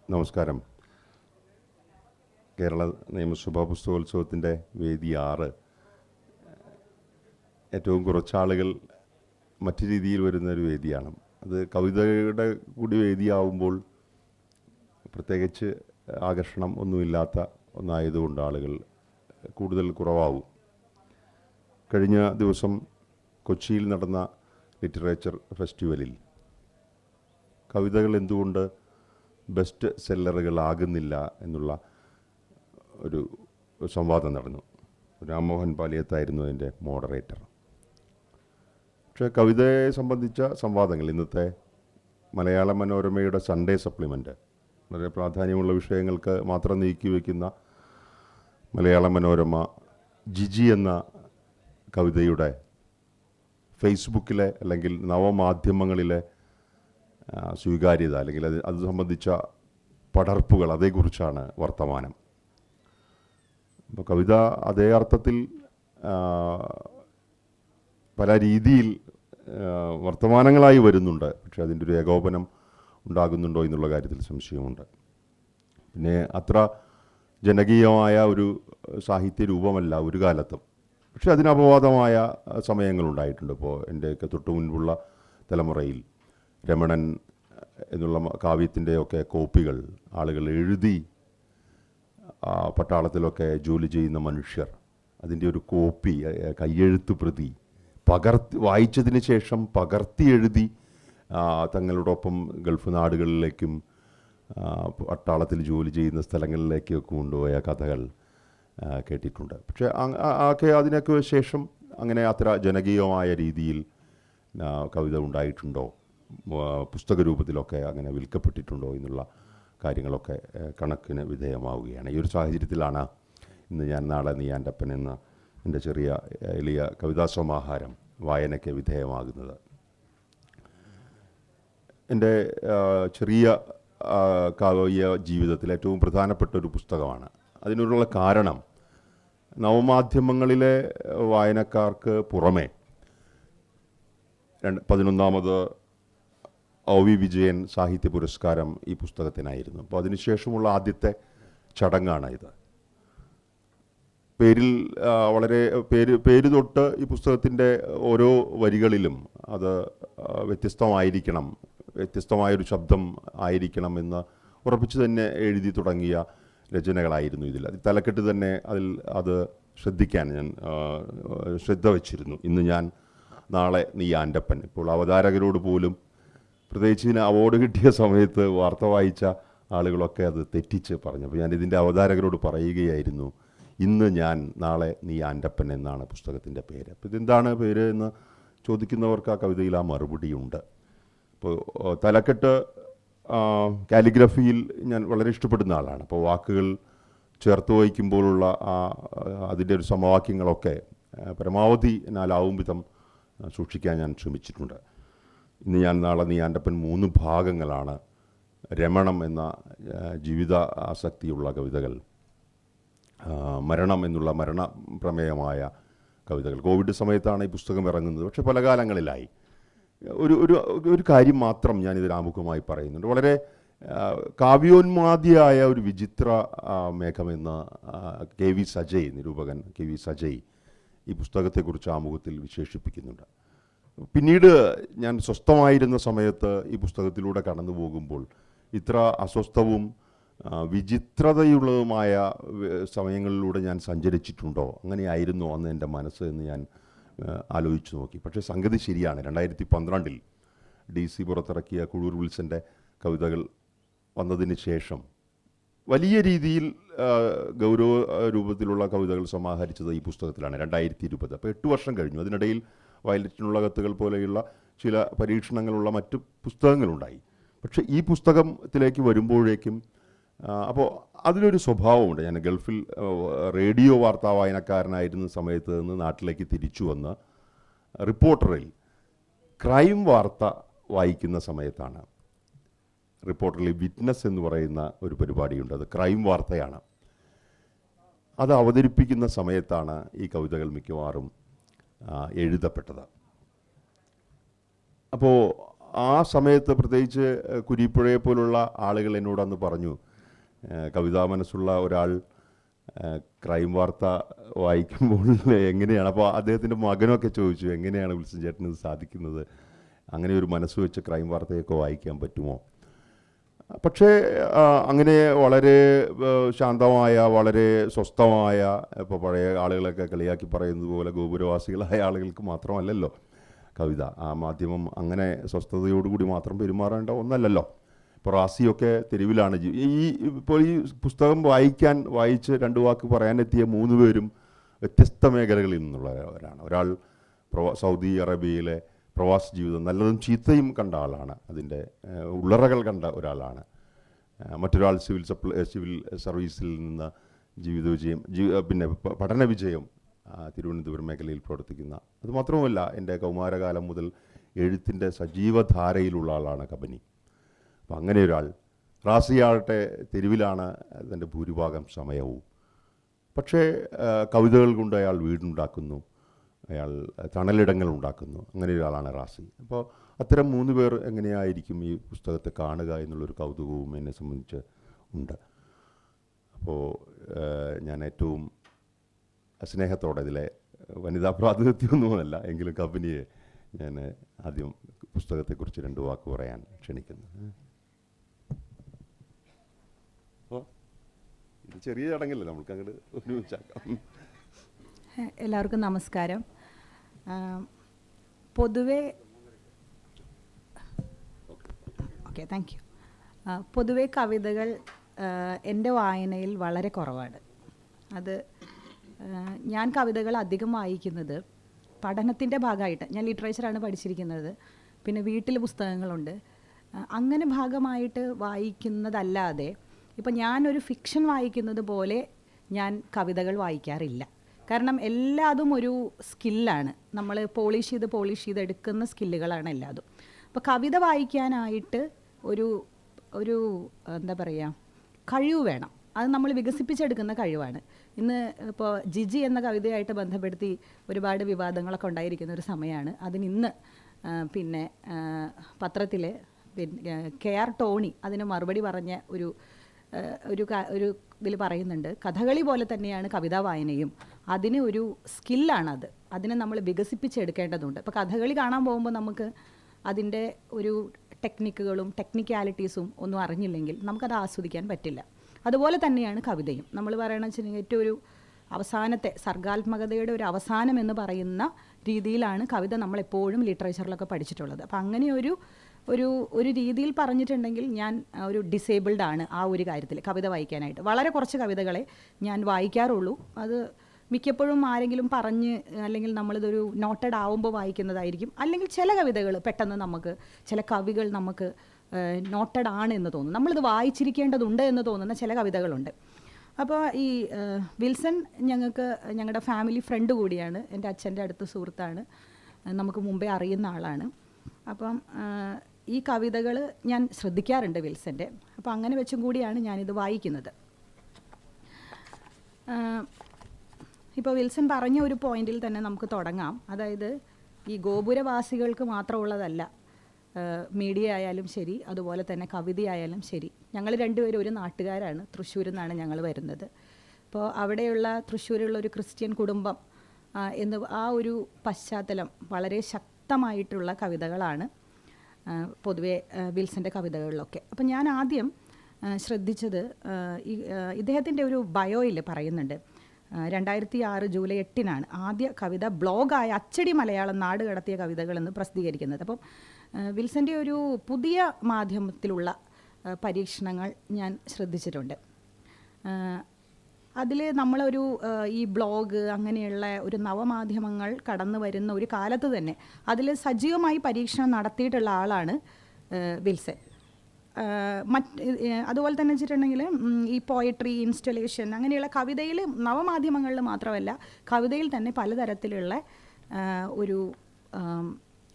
നമസ്കാരം. കേരള നിയമസഭാ പുസ്തകോത്സവത്തിൻ്റെ വേദി 6 ഏറ്റവും കുറച്ചാളുകൾ മറ്റു രീതിയിൽ വരുന്നൊരു വേദിയാണ്. അത് കവിതയുടെ കൂടി വേദിയാവുമ്പോൾ പ്രത്യേകിച്ച് ആകർഷണം ഒന്നുമില്ലാത്ത ഒന്നായതുകൊണ്ട് ആളുകൾ കൂടുതൽ കുറവാകും. കഴിഞ്ഞ ദിവസം കൊച്ചിയിൽ നടന്ന ലിറ്ററേച്ചർ ഫെസ്റ്റിവലിൽ കവിതകൾ എന്തുകൊണ്ട് ബെസ്റ്റ് സെല്ലറുകളാകുന്നില്ല എന്നുള്ള ഒരു സംവാദം നടന്നു. രാംമോഹൻ പാലിയത്തായിരുന്നു അതിൻ്റെ മോഡറേറ്റർ. പക്ഷേ കവിതയെ സംബന്ധിച്ച സംവാദങ്ങൾ, ഇന്നത്തെ മലയാള മനോരമയുടെ സൺഡേ സപ്ലിമെൻ്റ്, വളരെ പ്രാധാന്യമുള്ള വിഷയങ്ങൾക്ക് മാത്രം നീക്കി വയ്ക്കുന്ന മലയാള മനോരമ ജിജി എന്ന കവിതയുടെ ഫേസ്ബുക്കിലെ അല്ലെങ്കിൽ നവമാധ്യമങ്ങളിലെ സ്വീകാര്യത, അല്ലെങ്കിൽ അത് സംബന്ധിച്ച പടർപ്പുകൾ, അതേക്കുറിച്ചാണ് വർത്തമാനം. അപ്പോൾ കവിത അതേ അർത്ഥത്തിൽ പല രീതിയിൽ വർത്തമാനങ്ങളായി വരുന്നുണ്ട്. പക്ഷേ അതിൻ്റെ ഒരു ഏകോപനം ഉണ്ടാകുന്നുണ്ടോ എന്നുള്ള കാര്യത്തിൽ സംശയമുണ്ട്. പിന്നെ അത്ര ജനകീയമായ ഒരു സാഹിത്യ രൂപമല്ല ഒരു കാലത്തും. പക്ഷേ അതിനപവാദമായ സമയങ്ങളുണ്ടായിട്ടുണ്ട്. ഇപ്പോൾ എൻ്റെയൊക്കെ തൊട്ടു മുൻപുള്ള തലമുറയിൽ രമണൻ എന്നുള്ള കാവ്യത്തിൻ്റെയൊക്കെ കോപ്പികൾ ആളുകൾ എഴുതി, പട്ടാളത്തിലൊക്കെ ജോലി ചെയ്യുന്ന മനുഷ്യർ അതിൻ്റെ ഒരു കോപ്പി, കയ്യെഴുത്ത് പ്രതി വായിച്ചതിന് ശേഷം പകർത്തി എഴുതി തങ്ങളോടൊപ്പം ഗൾഫ് നാടുകളിലേക്കും പട്ടാളത്തിൽ ജോലി ചെയ്യുന്ന സ്ഥലങ്ങളിലേക്കൊക്കെ കൊണ്ടുപോയ കഥകൾ കേട്ടിട്ടുണ്ട്. പക്ഷേ അതിനൊക്കെ ശേഷം അങ്ങനെ അത്ര ജനകീയമായ രീതിയിൽ കവിത ഉണ്ടായിട്ടുണ്ടോ, പുസ്തക രൂപത്തിലൊക്കെ അങ്ങനെ വിൽക്കപ്പെട്ടിട്ടുണ്ടോ എന്നുള്ള കാര്യങ്ങളൊക്കെ കണക്കിന് വിധേയമാവുകയാണ്. ഈ ഒരു സാഹചര്യത്തിലാണ് ഇന്ന് ഞാൻ നാളെ നീ ആൻ്റപ്പൻ എന്ന എൻ്റെ ചെറിയ എളിയ കവിതാസമാഹാരം വായനയ്ക്ക് വിധേയമാകുന്നത്. എൻ്റെ ചെറിയ കാവ്യ ജീവിതത്തിൽ ഏറ്റവും പ്രധാനപ്പെട്ട ഒരു പുസ്തകമാണ്. അതിനുള്ള കാരണം, നവമാധ്യമങ്ങളിലെ വായനക്കാർക്ക് പുറമെ 11ാമത് OV വിജയൻ സാഹിത്യ പുരസ്കാരം ഈ പുസ്തകത്തിനായിരുന്നു. അപ്പോൾ അതിനുശേഷമുള്ള ആദ്യത്തെ ചടങ്ങാണ് ഇത്. പേരിൽ വളരെ പേര് തൊട്ട് ഈ പുസ്തകത്തിൻ്റെ ഓരോ വരികളിലും അത് വ്യത്യസ്തമായിരിക്കണം, വ്യത്യസ്തമായൊരു ശബ്ദം ആയിരിക്കണം എന്ന് ഉറപ്പിച്ച് തന്നെ എഴുതി തുടങ്ങിയ രചനകളായിരുന്നു ഇതിൽ. തലക്കെട്ട് തന്നെ അത് ശ്രദ്ധിക്കാൻ ഞാൻ ശ്രദ്ധ വച്ചിരുന്നു. ഇന്ന് ഞാൻ നാളെ നീ ആൻ്റപ്പൻ. ഇപ്പോൾ അവതാരകരോട് പോലും, പ്രത്യേകിച്ച് ഇതിന് അവാർഡ് കിട്ടിയ സമയത്ത് വാർത്ത വായിച്ച ആളുകളൊക്കെ അത് തെറ്റിച്ച് പറഞ്ഞു. അപ്പോൾ ഞാൻ ഇതിൻ്റെ അവതാരകരോട് പറയുകയായിരുന്നു, ഇന്ന് ഞാൻ നാളെ നീ ആൻ്റപ്പൻ എന്നാണ് പുസ്തകത്തിൻ്റെ പേര്. അപ്പോൾ ഇതെന്താണ് പേര് എന്ന് ചോദിക്കുന്നവർക്ക് ആ കവിതയിൽ ആ മറുപടിയുണ്ട്. അപ്പോൾ തലക്കെട്ട് കാലിഗ്രഫിയിൽ ഞാൻ വളരെ ഇഷ്ടപ്പെടുന്ന ആളാണ്. അപ്പോൾ വാക്കുകൾ ചേർത്ത് വയ്ക്കുമ്പോഴുള്ള അതിൻ്റെ ഒരു സമവാക്യങ്ങളൊക്കെ പരമാവധി എന്നാലാവും വിധം സൂക്ഷിക്കാൻ ഞാൻ ശ്രമിച്ചിട്ടുണ്ട്. ഇന്ന് ഞാൻ നാളെ നീ ആൻ്റപ്പൻ 3 ഭാഗങ്ങളാണ്. രമണം എന്ന ജീവിത ആസക്തിയുള്ള കവിതകൾ, മരണം എന്നുള്ള മരണപ്രമേയമായ കവിതകൾ. കോവിഡ് സമയത്താണ് ഈ പുസ്തകം ഇറങ്ങുന്നത്, പക്ഷേ പല കാലങ്ങളിലായി. ഒരു കാര്യം മാത്രം ഞാനിതിൽ ആമുഖമായി പറയുന്നുണ്ട്. വളരെ കാവ്യോന്മാദിയായ ഒരു വിചിത്ര മേഘമെന്ന് KV സജയ്, നിരൂപകൻ KV സജയ് ഈ പുസ്തകത്തെക്കുറിച്ച് ആമുഖത്തിൽ വിശേഷിപ്പിക്കുന്നുണ്ട്. പിന്നീട് ഞാൻ സ്വസ്ഥമായിരുന്ന സമയത്ത് ഈ പുസ്തകത്തിലൂടെ കടന്നു പോകുമ്പോൾ ഇത്ര അസ്വസ്ഥവും വിചിത്രതയുള്ളതുമായ സമയങ്ങളിലൂടെ ഞാൻ സഞ്ചരിച്ചിട്ടുണ്ടോ, അങ്ങനെയായിരുന്നോ അന്ന് എൻ്റെ മനസ്സ് എന്ന് ഞാൻ ആലോചിച്ച് നോക്കി. പക്ഷേ സംഗതി ശരിയാണ്. 2012 DC പുറത്തിറക്കിയ കുഴൂർ വിൽസൻ്റെ കവിതകൾ വന്നതിന് ശേഷം വലിയ രീതിയിൽ ഗൗരവ രൂപത്തിലുള്ള കവിതകൾ സമാഹരിച്ചത് ഈ പുസ്തകത്തിലാണ്. 2020. അപ്പോൾ 8 വർഷം കഴിഞ്ഞു. അതിനിടയിൽ വയലറ്റിനുള്ള കത്തുകൾ പോലെയുള്ള ചില പരീക്ഷണങ്ങളുള്ള മറ്റു പുസ്തകങ്ങളുണ്ടായി. പക്ഷേ ഈ പുസ്തകത്തിലേക്ക് വരുമ്പോഴേക്കും അപ്പോൾ അതിലൊരു സ്വഭാവമുണ്ട്. ഞാൻ ഗൾഫിൽ റേഡിയോ വാർത്താ വായനക്കാരനായിരുന്ന സമയത്ത് നിന്ന് നാട്ടിലേക്ക് തിരിച്ചു വന്ന് റിപ്പോർട്ടറിൽ ക്രൈം വാർത്ത വായിക്കുന്ന സമയത്താണ്. റിപ്പോർട്ടറിൽ വിറ്റ്നസ് എന്ന് പറയുന്ന ഒരു പരിപാടിയുണ്ട്. അത് ക്രൈം വാർത്തയാണ്. അത് അവതരിപ്പിക്കുന്ന സമയത്താണ് ഈ കവിതകൾ മിക്കവാറും എഴുതപ്പെട്ടത്. അപ്പോൾ ആ സമയത്ത് പ്രത്യേകിച്ച് കുരീപ്പുഴയെ പോലുള്ള ആളുകൾ എന്നോട് അന്ന് പറഞ്ഞു, കവിതാ മനസ്സുള്ള ഒരാൾ ക്രൈം വാർത്ത വായിക്കുമ്പോൾ എങ്ങനെയാണ്, അപ്പോൾ അദ്ദേഹത്തിൻ്റെ മകനൊക്കെ ചോദിച്ചു എങ്ങനെയാണ് വിൽസൺ ചേട്ടന് ഇത് സാധിക്കുന്നത്, അങ്ങനെ ഒരു മനസ്സ് വെച്ച് ക്രൈം വാർത്തയൊക്കെ വായിക്കാൻ പറ്റുമോ. പക്ഷേ അങ്ങനെ വളരെ ശാന്തമായ, വളരെ സ്വസ്ഥമായ, ഇപ്പോൾ പഴയ ആളുകളൊക്കെ കളിയാക്കി പറയുന്നത് പോലെ ഗോപുരവാസികളായ ആളുകൾക്ക് മാത്രമല്ലല്ലോ കവിത. ആ മാധ്യമം അങ്ങനെ സ്വസ്ഥതയോടുകൂടി മാത്രം പെരുമാറേണ്ട ഒന്നല്ലല്ലോ. ഇപ്പോൾ റാസിയൊക്കെ തെരുവിലാണ്. ഇപ്പോൾ ഈ പുസ്തകം വായിച്ച് 2 വാക്ക് പറയാനെത്തിയ 3 പേരും വ്യത്യസ്ത മേഖലകളിൽ നിന്നുള്ളവരാണ്. ഒരാൾ സൗദി അറേബ്യയിലെ പ്രവാസ ജീവിതം നല്ലതും ചീത്തയും കണ്ട ആളാണ്, അതിൻ്റെ ഉള്ളറകൾ കണ്ട ഒരാളാണ്. മറ്റൊരാൾ സിവിൽ സർവീസിൽ നിന്ന് ജീവിത വിജയം, പിന്നെ പഠന വിജയം തിരുവനന്തപുരം മേഖലയിൽ പ്രവർത്തിക്കുന്ന. അതുമാത്രവുമല്ല, എൻ്റെ കൗമാരകാലം മുതൽ എഴുത്തിൻ്റെ സജീവധാരയിലുള്ള ആളാണ് കബനി. അപ്പം അങ്ങനെ ഒരാൾ. റാസിയാകട്ടെ തെരുവിലാണ് അതിൻ്റെ ഭൂരിഭാഗം സമയവും. പക്ഷേ കവിതകൾ കൊണ്ട് അയാൾ വീടുണ്ടാക്കുന്നു, അയാൾ തണലിടങ്ങൾ ഉണ്ടാക്കുന്നു. അങ്ങനെ ഒരാളാണ് റാസി. അപ്പോൾ അത്തരം 3 പേർ എങ്ങനെയായിരിക്കും ഈ പുസ്തകത്തെ കാണുക എന്നുള്ളൊരു കൗതുകവും എന്നെ സംബന്ധിച്ച് ഉണ്ട്. അപ്പോൾ ഞാൻ ഏറ്റവും സ്നേഹത്തോടെ, ഇതിലെ വനിതാ പ്രാതിനിധ്യമൊന്നുമല്ല എങ്കിലും കമ്പനിയെ ഞാൻ ആദ്യം പുസ്തകത്തെക്കുറിച്ച് 2 വാക്ക് പറയാൻ ക്ഷണിക്കുന്നു. ഇത് ചെറിയ ചടങ്ങല്ലേ, നമുക്ക് അങ്ങോട്ട് ഒരുമിച്ചാക്കാം. എല്ലാവർക്കും നമസ്കാരം. പൊതുവെ താങ്ക് യു. പൊതുവെ കവിതകൾ എൻ്റെ വായനയിൽ വളരെ കുറവാണ്. അത് ഞാൻ കവിതകൾ അധികം വായിക്കുന്നത് പഠനത്തിൻ്റെ ഭാഗമായിട്ട്. ഞാൻ ലിറ്ററേച്ചറാണ് പഠിച്ചിരിക്കുന്നത്, പിന്നെ വീട്ടിൽ പുസ്തകങ്ങളുണ്ട്. അങ്ങനെ ഭാഗമായിട്ട് വായിക്കുന്നതല്ലാതെ ഇപ്പം ഞാനൊരു ഫിക്ഷൻ വായിക്കുന്നത് പോലെ ഞാൻ കവിതകൾ വായിക്കാറില്ല. കാരണം എല്ലാതും ഒരു സ്കില്ലാണ്, നമ്മൾ പോളിഷ് ചെയ്ത് എടുക്കുന്ന സ്കില്ലുകളാണ് എല്ലാതും. അപ്പോൾ കവിത വായിക്കാനായിട്ട് ഒരു എന്താ പറയുക, കഴിവ് വേണം. അത് നമ്മൾ വികസിപ്പിച്ചെടുക്കുന്ന കഴിവാണ്. ഇന്ന് ഇപ്പോൾ ജിജി എന്ന കവിതയായിട്ട് ബന്ധപ്പെടുത്തി ഒരുപാട് വിവാദങ്ങളൊക്കെ ഉണ്ടായിരിക്കുന്ന ഒരു സമയമാണ്. അതിനിന്ന് പിന്നെ പത്രത്തിൽ KR ടോണി അതിന് മറുപടി പറഞ്ഞ ഒരു ഇതിൽ പറയുന്നുണ്ട്, കഥകളി പോലെ തന്നെയാണ് കവിതാ വായനയും. അതിന് ഒരു സ്കില്ലാണത്, അതിനെ നമ്മൾ വികസിപ്പിച്ചെടുക്കേണ്ടതുണ്ട്. ഇപ്പോൾ കഥകളി കാണാൻ പോകുമ്പോൾ നമുക്ക് അതിൻ്റെ ഒരു ടെക്നിക്കാലിറ്റീസും ഒന്നും അറിഞ്ഞില്ലെങ്കിൽ നമുക്കത് ആസ്വദിക്കാൻ പറ്റില്ല. അതുപോലെ തന്നെയാണ് കവിതയും. നമ്മൾ പറയണമെന്ന് വെച്ചിട്ടുണ്ടെങ്കിൽ ഏറ്റവും ഒരു അവസാനത്തെ സർഗാത്മകതയുടെ ഒരു അവസാനം എന്ന് പറയുന്ന രീതിയിലാണ് കവിത നമ്മളെപ്പോഴും ലിറ്ററേച്ചറിലൊക്കെ പഠിച്ചിട്ടുള്ളത്. അപ്പോൾ അങ്ങനെ ഒരു രീതിയിൽ പറഞ്ഞിട്ടുണ്ടെങ്കിൽ ഞാൻ ഒരു ഡിസേബിൾഡ് ആണ് ആ ഒരു കാര്യത്തിൽ. കവിത വായിക്കാനായിട്ട് വളരെ കുറച്ച് കവിതകളെ ഞാൻ വായിക്കാറുള്ളൂ. അത് മിക്കപ്പോഴും ആരെങ്കിലും പറഞ്ഞ് അല്ലെങ്കിൽ നമ്മളിതൊരു നോട്ടഡ് ആവുമ്പോൾ വായിക്കുന്നതായിരിക്കും. അല്ലെങ്കിൽ ചില കവിതകൾ പെട്ടെന്ന് ചില കവികൾ നമുക്ക് നോട്ടഡ് ആണ് എന്ന് തോന്നും, നമ്മളിത് വായിച്ചിരിക്കേണ്ടതുണ്ട് എന്ന് തോന്നുന്ന ചില കവിതകളുണ്ട്. അപ്പോൾ ഈ വിൽസൺ ഞങ്ങളുടെ ഫാമിലി ഫ്രണ്ട് കൂടിയാണ്, എൻ്റെ അച്ഛൻ്റെ അടുത്ത സുഹൃത്താണ്, നമുക്ക് മുമ്പേ അറിയുന്ന ആളാണ്. അപ്പം ഈ കവിതകൾ ഞാൻ ശ്രദ്ധിക്കാറുണ്ട് വിൽസൻ്റെ. അപ്പോൾ അങ്ങനെ വെച്ചും കൂടിയാണ് ഞാനിത് വായിക്കുന്നത്. ഇപ്പോൾ വിൽസൺ പറഞ്ഞ ഒരു പോയിന്റിൽ തന്നെ നമുക്ക് തുടങ്ങാം. അതായത് ഈ ഗോപുരവാസികൾക്ക് മാത്രമുള്ളതല്ല മീഡിയ ആയാലും ശരി, അതുപോലെ തന്നെ കവിതയായാലും ശരി. ഞങ്ങൾ രണ്ടുപേരും ഒരു നാട്ടുകാരാണ്, തൃശ്ശൂരിൽ നിന്നാണ് ഞങ്ങൾ വരുന്നത്. അപ്പോൾ അവിടെയുള്ള തൃശ്ശൂരുള്ള ഒരു ക്രിസ്ത്യൻ കുടുംബം ആ ഒരു പശ്ചാത്തലം വളരെ ശക്തമായിട്ടുള്ള കവിതകളാണ് പൊതുവെ വിൽസൻ്റെ കവിതകളിലൊക്കെ. അപ്പം ഞാൻ ആദ്യം ശ്രദ്ധിച്ചത് ഇദ്ദേഹത്തിൻ്റെ ഒരു ബയോയിൽ പറയുന്നുണ്ട്, 2006 ജൂലൈ 8 ആദ്യ കവിത ബ്ലോഗായ അച്ചടി മലയാളം നാട് കടത്തിയ കവിതകളെന്ന് പ്രസിദ്ധീകരിക്കുന്നത്. അപ്പം വിൽസൻ്റെ ഒരു പുതിയ മാധ്യമത്തിലുള്ള പരീക്ഷണങ്ങൾ ഞാൻ ശ്രദ്ധിച്ചിട്ടുണ്ട്. അതിൽ നമ്മളൊരു ഈ ബ്ലോഗ് അങ്ങനെയുള്ള ഒരു നവമാധ്യമങ്ങൾ കടന്നു വരുന്ന ഒരു കാലത്ത് തന്നെ അതിൽ സജീവമായി പരീക്ഷണം നടത്തിയിട്ടുള്ള ആളാണ് വിൽസൺ. അതുപോലെ തന്നെ വെച്ചിട്ടുണ്ടെങ്കിൽ ഈ പോയട്രി, ഇൻസ്റ്റലേഷൻ അങ്ങനെയുള്ള കവിതയിൽ നവമാധ്യമങ്ങളിൽ മാത്രമല്ല കവിതയിൽ തന്നെ പലതരത്തിലുള്ള ഒരു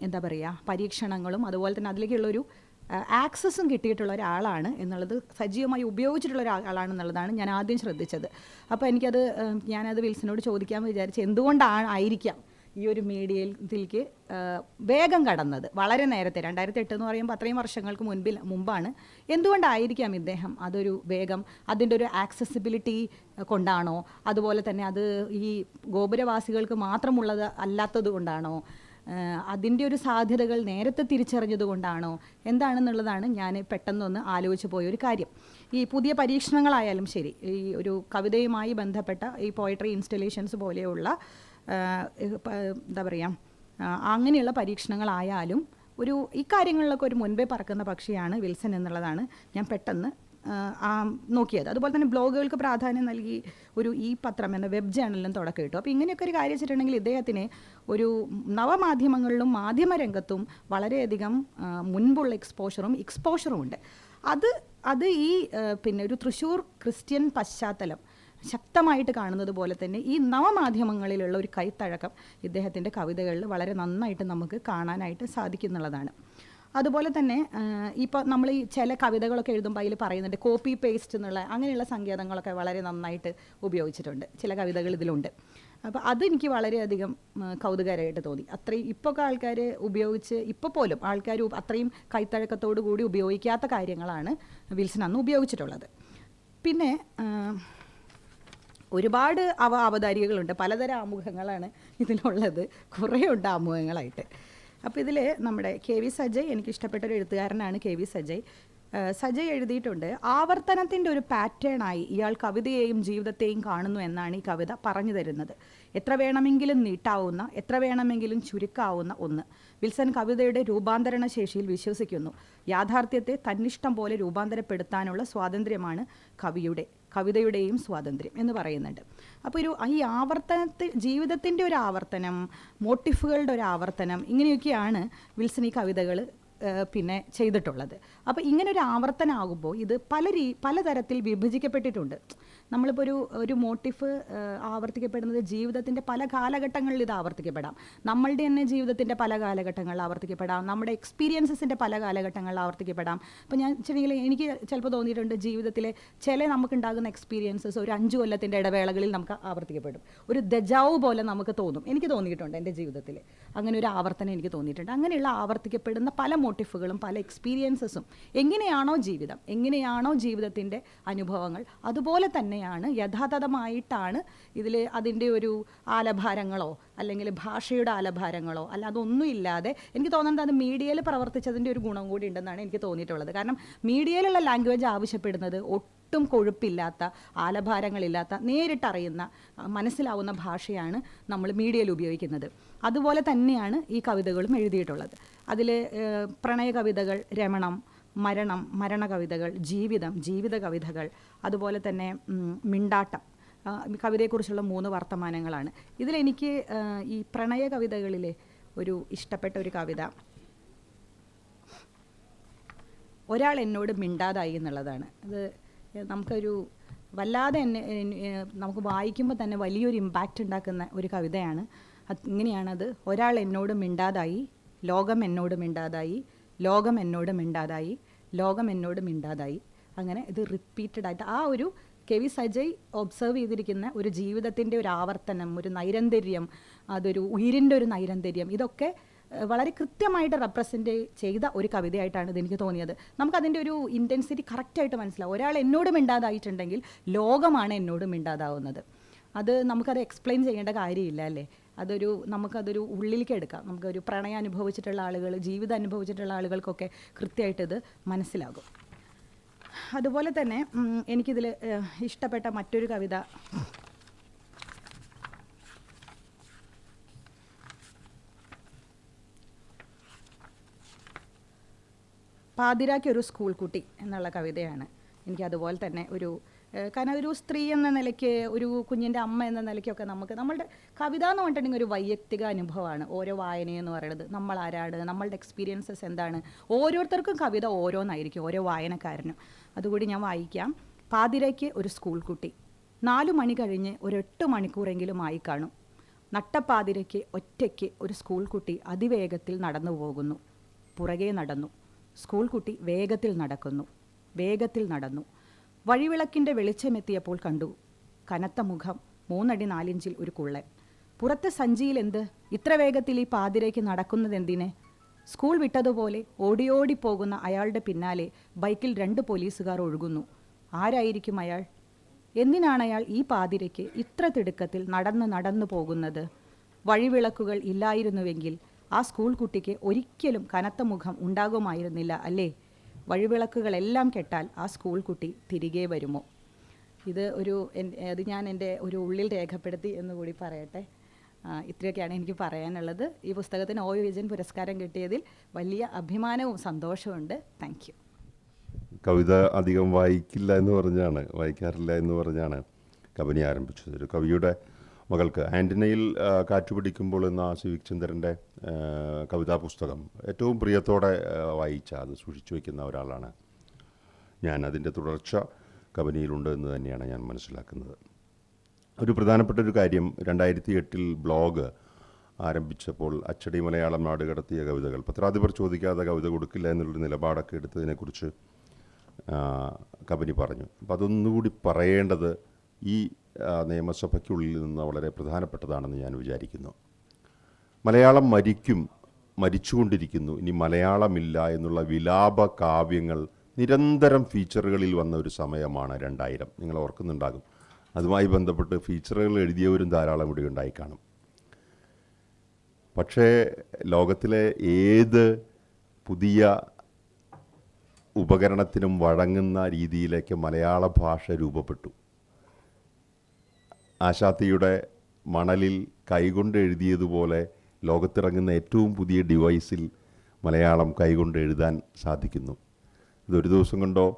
എന്താ പറയുക പരീക്ഷണങ്ങളും അതുപോലെ തന്നെ അതിലേക്കുള്ളൊരു ആക്സസും കിട്ടിയിട്ടുള്ള ഒരാളാണ് എന്നുള്ളത്, സജീവമായി ഉപയോഗിച്ചിട്ടുള്ള ഒരാളാണെന്നുള്ളതാണ് ഞാൻ ആദ്യം ശ്രദ്ധിച്ചത്. അപ്പോൾ ഞാനത് വിൽസനോട് ചോദിക്കാൻ വിചാരിച്ചു, എന്തുകൊണ്ടായിരിക്കാം ഈ ഒരു മീഡിയയിലേക്ക് വേഗം കടന്നത്. വളരെ നേരത്തെ 2008 എന്ന് പറയുമ്പോൾ അത്രയും വർഷങ്ങൾക്ക് മുമ്പാണ്. എന്തുകൊണ്ടായിരിക്കാം ഇദ്ദേഹം അതൊരു വേഗം, അതിൻ്റെ ഒരു ആക്സസിബിലിറ്റി കൊണ്ടാണോ, അതുപോലെ തന്നെ അത് ഈ ഗോപുരവാസികൾക്ക് മാത്രമുള്ളത് അല്ലാത്തത് കൊണ്ടാണോ, അതിൻ്റെ ഒരു സാധ്യതകൾ നേരത്തെ തിരിച്ചറിഞ്ഞത് കൊണ്ടാണോ, എന്താണെന്നുള്ളതാണ് ഞാൻ പെട്ടെന്നൊന്ന് ആലോചിച്ച് പോയൊരു കാര്യം. ഈ പുതിയ പരീക്ഷണങ്ങളായാലും ശരി, ഈ ഒരു കവിതയുമായി ബന്ധപ്പെട്ട ഈ പോയട്രി ഇൻസ്റ്റലേഷൻസ് പോലെയുള്ള എന്താ പറയുക, അങ്ങനെയുള്ള പരീക്ഷണങ്ങളായാലും ഈ കാര്യങ്ങളിലൊക്കെ ഒരു മുൻപേ പറക്കുന്ന പക്ഷിയാണ് വിൽസൺ എന്നുള്ളതാണ് ഞാൻ പെട്ടെന്ന് നോക്കിയത്. അതുപോലെ തന്നെ ബ്ലോഗുകൾക്ക് പ്രാധാന്യം നൽകി ഈ പത്രം എന്ന വെബ് ജേണലിനും തുടക്കം കിട്ടും. അപ്പോൾ ഇങ്ങനെയൊക്കെ ഒരു കാര്യം വെച്ചിട്ടുണ്ടെങ്കിൽ ഇദ്ദേഹത്തിന് ഒരു നവമാധ്യമങ്ങളിലും മാധ്യമരംഗത്തും വളരെയധികം മുൻപുള്ള എക്സ്പോഷറും ഉണ്ട്. അത് ഈ പിന്നെ ഒരു തൃശ്ശൂർ ക്രിസ്ത്യൻ പശ്ചാത്തലം ശക്തമായിട്ട് കാണുന്നത് പോലെ തന്നെ ഈ നവമാധ്യമങ്ങളിലുള്ള ഒരു കൈത്തഴക്കം ഇദ്ദേഹത്തിൻ്റെ കവിതകളിൽ വളരെ നന്നായിട്ട് നമുക്ക് കാണാനായിട്ട് സാധിക്കുന്നുള്ളതാണ്. അതുപോലെ തന്നെ ഇപ്പോൾ നമ്മൾ ഈ ചില കവിതകളൊക്കെ എഴുതുമ്പോൾ അതിൽ പറയുന്നുണ്ട് കോപ്പി പേസ്റ്റ് എന്നുള്ള അങ്ങനെയുള്ള സങ്കേതങ്ങളൊക്കെ വളരെ നന്നായിട്ട് ഉപയോഗിച്ചിട്ടുണ്ട്. ചില കവിതകൾ ഇതിലുണ്ട്. അപ്പോൾ അതെനിക്ക് വളരെയധികം കൗതുകരമായിട്ട് തോന്നി. അത്രയും ഇപ്പോൾ ആൾക്കാർ ഉപയോഗിച്ച്, ഇപ്പോൾ പോലും ആൾക്കാർ അത്രയും കൈത്തഴക്കത്തോടു കൂടി ഉപയോഗിക്കാത്ത കാര്യങ്ങളാണ് വിൽസൺ അന്ന് ഉപയോഗിച്ചിട്ടുള്ളത്. പിന്നെ ഒരുപാട് അവതാരികകളുണ്ട്, പലതരം ആമുഖങ്ങളാണ് ഇതിലുള്ളത്, കുറേ ഉണ്ട് ആമുഖങ്ങളായിട്ട്. അപ്പോൾ ഇതിൽ നമ്മുടെ KV സജയ്, എനിക്കിഷ്ടപ്പെട്ടൊരു എഴുത്തുകാരനാണ് KV സജയ്. സജയ് എഴുതിയിട്ടുണ്ട്, ആവർത്തനത്തിൻ്റെ ഒരു പാറ്റേണായി ഇയാൾ കവിതയെയും ജീവിതത്തെയും കാണുന്നു എന്നാണ് ഈ കവിത പറഞ്ഞു തരുന്നത്. എത്ര വേണമെങ്കിലും നീട്ടാവുന്ന, എത്ര വേണമെങ്കിലും ചുരുക്കാവുന്ന ഒന്ന്. വിൽസൺ കവിതയുടെ രൂപാന്തരണ ശേഷിയിൽ വിശ്വസിക്കുന്നു. യാഥാർത്ഥ്യത്തെ തന്നിഷ്ടം പോലെ രൂപാന്തരപ്പെടുത്താനുള്ള സ്വാതന്ത്ര്യമാണ് കവിതയുടെയും സ്വാതന്ത്ര്യം എന്ന് പറയുന്നുണ്ട്. അപ്പോൾ ഈ ജീവിതത്തിൻ്റെ ഒരു ആവർത്തനം, മോട്ടിഫുകളുടെ ഒരു ആവർത്തനം, ഇങ്ങനെയൊക്കെയാണ് വിൽസൺ ഈ കവിതകൾ പിന്നെ ചെയ്തിട്ടുള്ളത്. അപ്പോൾ ഇങ്ങനൊരു ആവർത്തനമാകുമ്പോൾ ഇത് പലതരത്തിൽ വിഭജിക്കപ്പെട്ടിട്ടുണ്ട്. നമ്മളിപ്പോൾ ഒരു മോട്ടിഫ് ആവർത്തിക്കപ്പെടുന്നത് ജീവിതത്തിൻ്റെ പല കാലഘട്ടങ്ങളിൽ ഇത് ആവർത്തിക്കപ്പെടാം. നമ്മളുടെ തന്നെ ജീവിതത്തിൻ്റെ പല കാലഘട്ടങ്ങളിൽ ആവർത്തിക്കപ്പെടാം, നമ്മുടെ എക്സ്പീരിയൻസസിൻ്റെ പല കാലഘട്ടങ്ങളിൽ ആവർത്തിക്കപ്പെടാം. അപ്പോൾ ഞാൻ എനിക്ക് ചിലപ്പോൾ തോന്നിയിട്ടുണ്ട്, ജീവിതത്തിലെ നമുക്കുണ്ടാകുന്ന എക്സ്പീരിയൻസസ് ഒരു 5 കൊല്ലത്തിൻ്റെ ഇടവേളകളിൽ നമുക്ക് ആവർത്തിക്കപ്പെടും. ഒരു ദജാവ് പോലെ നമുക്ക് തോന്നും. എനിക്ക് തോന്നിയിട്ടുണ്ട് എൻ്റെ ജീവിതത്തിൽ അങ്ങനെ ഒരു ആവർത്തനം എനിക്ക് തോന്നിയിട്ടുണ്ട്. അങ്ങനെയുള്ള ആവർത്തിക്കപ്പെടുന്ന പല മോട്ടിഫുകളും പല എക്സ്പീരിയൻസസും എങ്ങനെയാണോ ജീവിതത്തിൻ്റെ അനുഭവങ്ങൾ, അതുപോലെ തന്നെയാണ് യഥാതഥമായിട്ടാണ് ഇതിൽ അതിൻ്റെ ഒരു ആലഭാരങ്ങളോ അല്ലെങ്കിൽ ഭാഷയുടെ ആലഭാരങ്ങളോ അല്ല അതൊന്നുമില്ലാതെ എനിക്ക് തോന്നുന്നത് അത് മീഡിയയിൽ പ്രവർത്തിച്ചതിൻ്റെ ഒരു ഗുണം കൂടി ഉണ്ടെന്നാണ് എനിക്ക് തോന്നിയിട്ടുള്ളത്. കാരണം മീഡിയയിലുള്ള ലാംഗ്വേജ് ആവശ്യപ്പെടുന്നത് ഒട്ടും കൊഴുപ്പില്ലാത്ത, ആലഭാരങ്ങളില്ലാത്ത, നേരിട്ടറിയുന്ന, മനസ്സിലാവുന്ന ഭാഷയാണ് നമ്മൾ മീഡിയയിൽ ഉപയോഗിക്കുന്നത്. അതുപോലെ തന്നെയാണ് ഈ കവിതകളും എഴുതിയിട്ടുള്ളത്. അതിൽ പ്രണയ കവിതകൾ, രമണം, മരണ കവിതകൾ, ജീവിത കവിതകൾ, അതുപോലെ തന്നെ മിണ്ടാട്ടം, കവിതയെക്കുറിച്ചുള്ള 3 വർത്തമാനങ്ങളാണ്. ഇതിലെനിക്ക് ഈ പ്രണയ കവിതകളിലെ ഒരു ഇഷ്ടപ്പെട്ട ഒരു കവിത ഒരാൾ എന്നോട് മിണ്ടാതായി എന്നുള്ളതാണ്. അത് നമുക്കൊരു വല്ലാതെ നമുക്ക് വായിക്കുമ്പോൾ തന്നെ വലിയൊരു ഇമ്പാക്റ്റ് ഉണ്ടാക്കുന്ന ഒരു കവിതയാണ്. ഇങ്ങനെയാണത്: ഒരാൾ എന്നോട് മിണ്ടാതായി, ലോകം എന്നോട് മിണ്ടാതായി, ലോകം എന്നോട് മിണ്ടാതായി, ലോകം എന്നോട് മിണ്ടാതായി. അങ്ങനെ ഇത് റിപ്പീറ്റഡ് ആയിട്ട് ആ ഒരു KV സജയ് ഒബ്സർവ് ചെയ്തിരിക്കുന്ന ഒരു ജീവിതത്തിൻ്റെ ഒരു ആവർത്തനം, ഒരു നൈരന്തര്യം, അതൊരു ഉയിരിൻ്റെ ഒരു നൈരന്തര്യം, ഇതൊക്കെ വളരെ കൃത്യമായിട്ട് റെപ്രസെൻ്റ് ചെയ്ത ഒരു കവിതയായിട്ടാണ് ഇതെനിക്ക് തോന്നിയത്. നമുക്കതിൻ്റെ ഒരു ഇൻറ്റൻസിറ്റി കറക്റ്റായിട്ട് മനസ്സിലാവും. ഒരാൾ എന്നോട് മിണ്ടാതായിട്ടുണ്ടെങ്കിൽ ലോകമാണ് എന്നോട് മിണ്ടാതാവുന്നത്. അത് നമുക്കത് എക്സ്പ്ലെയിൻ ചെയ്യേണ്ട കാര്യമില്ല അല്ലേ. നമുക്കതൊരു ഉള്ളിലേക്ക് എടുക്കാം. നമുക്കൊരു പ്രണയം അനുഭവിച്ചിട്ടുള്ള ആളുകൾ, ജീവിതം അനുഭവിച്ചിട്ടുള്ള ആളുകൾക്കൊക്കെ കൃത്യമായിട്ടിത് മനസ്സിലാകും. അതുപോലെ തന്നെ എനിക്കിതിൽ ഇഷ്ടപ്പെട്ട മറ്റൊരു കവിത പാതിരാക്കൊരു സ്കൂൾ കുട്ടി എന്നുള്ള കവിതയാണ്. എനിക്കതുപോലെ തന്നെ കാരണം ഒരു സ്ത്രീ എന്ന നിലയ്ക്ക്, ഒരു കുഞ്ഞിൻ്റെ അമ്മ എന്ന നിലയ്ക്കൊക്കെ നമ്മളുടെ കവിത എന്ന് പറഞ്ഞിട്ടുണ്ടെങ്കിൽ ഒരു വൈയക്തിക അനുഭവമാണ്. ഓരോ വായനയെന്ന് പറയുന്നത് നമ്മൾ ആരാണ്, നമ്മളുടെ എക്സ്പീരിയൻസസ് എന്താണ്, ഓരോരുത്തർക്കും കവിത ഓരോന്നായിരിക്കും, ഓരോ വായനക്കാരനും. അതുകൂടി ഞാൻ വായിക്കാം. പാതിരയ്ക്ക് ഒരു സ്കൂൾ കുട്ടി, 4 മണി കഴിഞ്ഞ് ഒരു 8 മണിക്കൂറെങ്കിലും ആയി കാണും. നട്ടപ്പാതിരയ്ക്ക് ഒറ്റയ്ക്ക് ഒരു സ്കൂൾ കുട്ടി അതിവേഗത്തിൽ നടന്നു പോകുന്നു. പുറകെ നടന്നു. സ്കൂൾ കുട്ടി വേഗത്തിൽ നടന്നു. വഴിവിളക്കിൻ്റെ വെളിച്ചമെത്തിയപ്പോൾ കണ്ടു. കനത്ത മുഖം, 3 അടി 4 ഇഞ്ചിൽ ഒരു കുള്ളൻ. പുറത്തെ സഞ്ചിയിൽ എന്ത്? ഇത്ര വേഗത്തിൽ ഈ പാതിരയ്ക്ക് നടക്കുന്നത് എന്തിനെ? സ്കൂൾ വിട്ടതുപോലെ ഓടി പോകുന്ന അയാളുടെ പിന്നാലെ ബൈക്കിൽ 2 പോലീസുകാർ ഒഴുകുന്നു. ആരായിരിക്കും അയാൾ? എന്തിനാണ് അയാൾ ഈ പാതിരയ്ക്ക് ഇത്ര തിടുക്കത്തിൽ നടന്നു പോകുന്നത്? വഴിവിളക്കുകൾ ഇല്ലായിരുന്നുവെങ്കിൽ ആ സ്കൂൾ കുട്ടിക്ക് ഒരിക്കലും കനത്ത മുഖം ഉണ്ടാകുമായിരുന്നില്ല അല്ലേ? വഴിവിളക്കുകളെല്ലാം കെട്ടാൽ ആ സ്കൂൾ കുട്ടി തിരികെ വരുമോ? അത് ഞാൻ എൻ്റെ ഒരു ഉള്ളിൽ രേഖപ്പെടുത്തി എന്നുകൂടി പറയട്ടെ. ഇത്രയൊക്കെയാണ് എനിക്ക് പറയാനുള്ളത്. ഈ പുസ്തകത്തിന് ഒ വിജയൻ പുരസ്കാരം കിട്ടിയതിൽ വലിയ അഭിമാനവും സന്തോഷവുമുണ്ട്. Thank you. കവിത അധികം വായിക്കാറില്ല എന്ന് പറഞ്ഞാണ് കബനി ആരംഭിച്ചത്. ഒരു കവിയുടെ മകൾക്ക് ആൻ്റനയിൽ കാറ്റുപിടിക്കുമ്പോൾ എന്ന സിവിക് ചന്ദ്രൻ്റെ കവിതാ പുസ്തകം ഏറ്റവും പ്രിയത്തോടെ അത് സൂക്ഷിച്ചു വയ്ക്കുന്ന ഒരാളാണ് ഞാൻ. അതിൻ്റെ തുടർച്ച കബനിയിലുണ്ട് എന്ന് തന്നെയാണ് ഞാൻ മനസ്സിലാക്കുന്നത്. ഒരു പ്രധാനപ്പെട്ട ഒരു കാര്യം, 2008 ബ്ലോഗ് ആരംഭിച്ചപ്പോൾ അച്ചടി മലയാളം നാട് കടത്തിയ കവിതകൾ, പത്രാധിപർ ചോദിക്കാതെ കവിത കൊടുക്കില്ല എന്നുള്ളൊരു നിലപാടൊക്കെ എടുത്തതിനെക്കുറിച്ച് കബനി പറഞ്ഞു. അപ്പോൾ അതൊന്നുകൂടി പറയേണ്ടത് ഈ നിയമസഭയ്ക്കുള്ളിൽ നിന്ന് വളരെ പ്രധാനപ്പെട്ടതാണെന്ന് ഞാൻ വിചാരിക്കുന്നു. മലയാളം മരിച്ചുകൊണ്ടിരിക്കുന്നു, ഇനി മലയാളമില്ല എന്നുള്ള വിലാപ കാവ്യങ്ങൾ നിരന്തരം ഫീച്ചറുകളിൽ വന്ന ഒരു സമയമാണ് 2000. നിങ്ങൾ ഓർക്കുന്നുണ്ടാകും. അതുമായി ബന്ധപ്പെട്ട് ഫീച്ചറുകൾ എഴുതിയവരും ധാരാളം ഇവിടെ ഉണ്ടായി കാണും. പക്ഷേ ലോകത്തിലെ ഏത് പുതിയ ഉപകരണത്തിനും വഴങ്ങുന്ന രീതിയിലേക്ക് മലയാള ഭാഷ രൂപപ്പെട്ടു. ആശാത്തിയുടെ മണലിൽ കൈകൊണ്ട് എഴുതിയതുപോലെ ലോകത്തിറങ്ങുന്ന ഏറ്റവും പുതിയ ഡിവൈസിൽ മലയാളം കൈകൊണ്ട് എഴുതാൻ സാധിക്കുന്നു. ഇതൊരു ദിവസം കൊണ്ടോ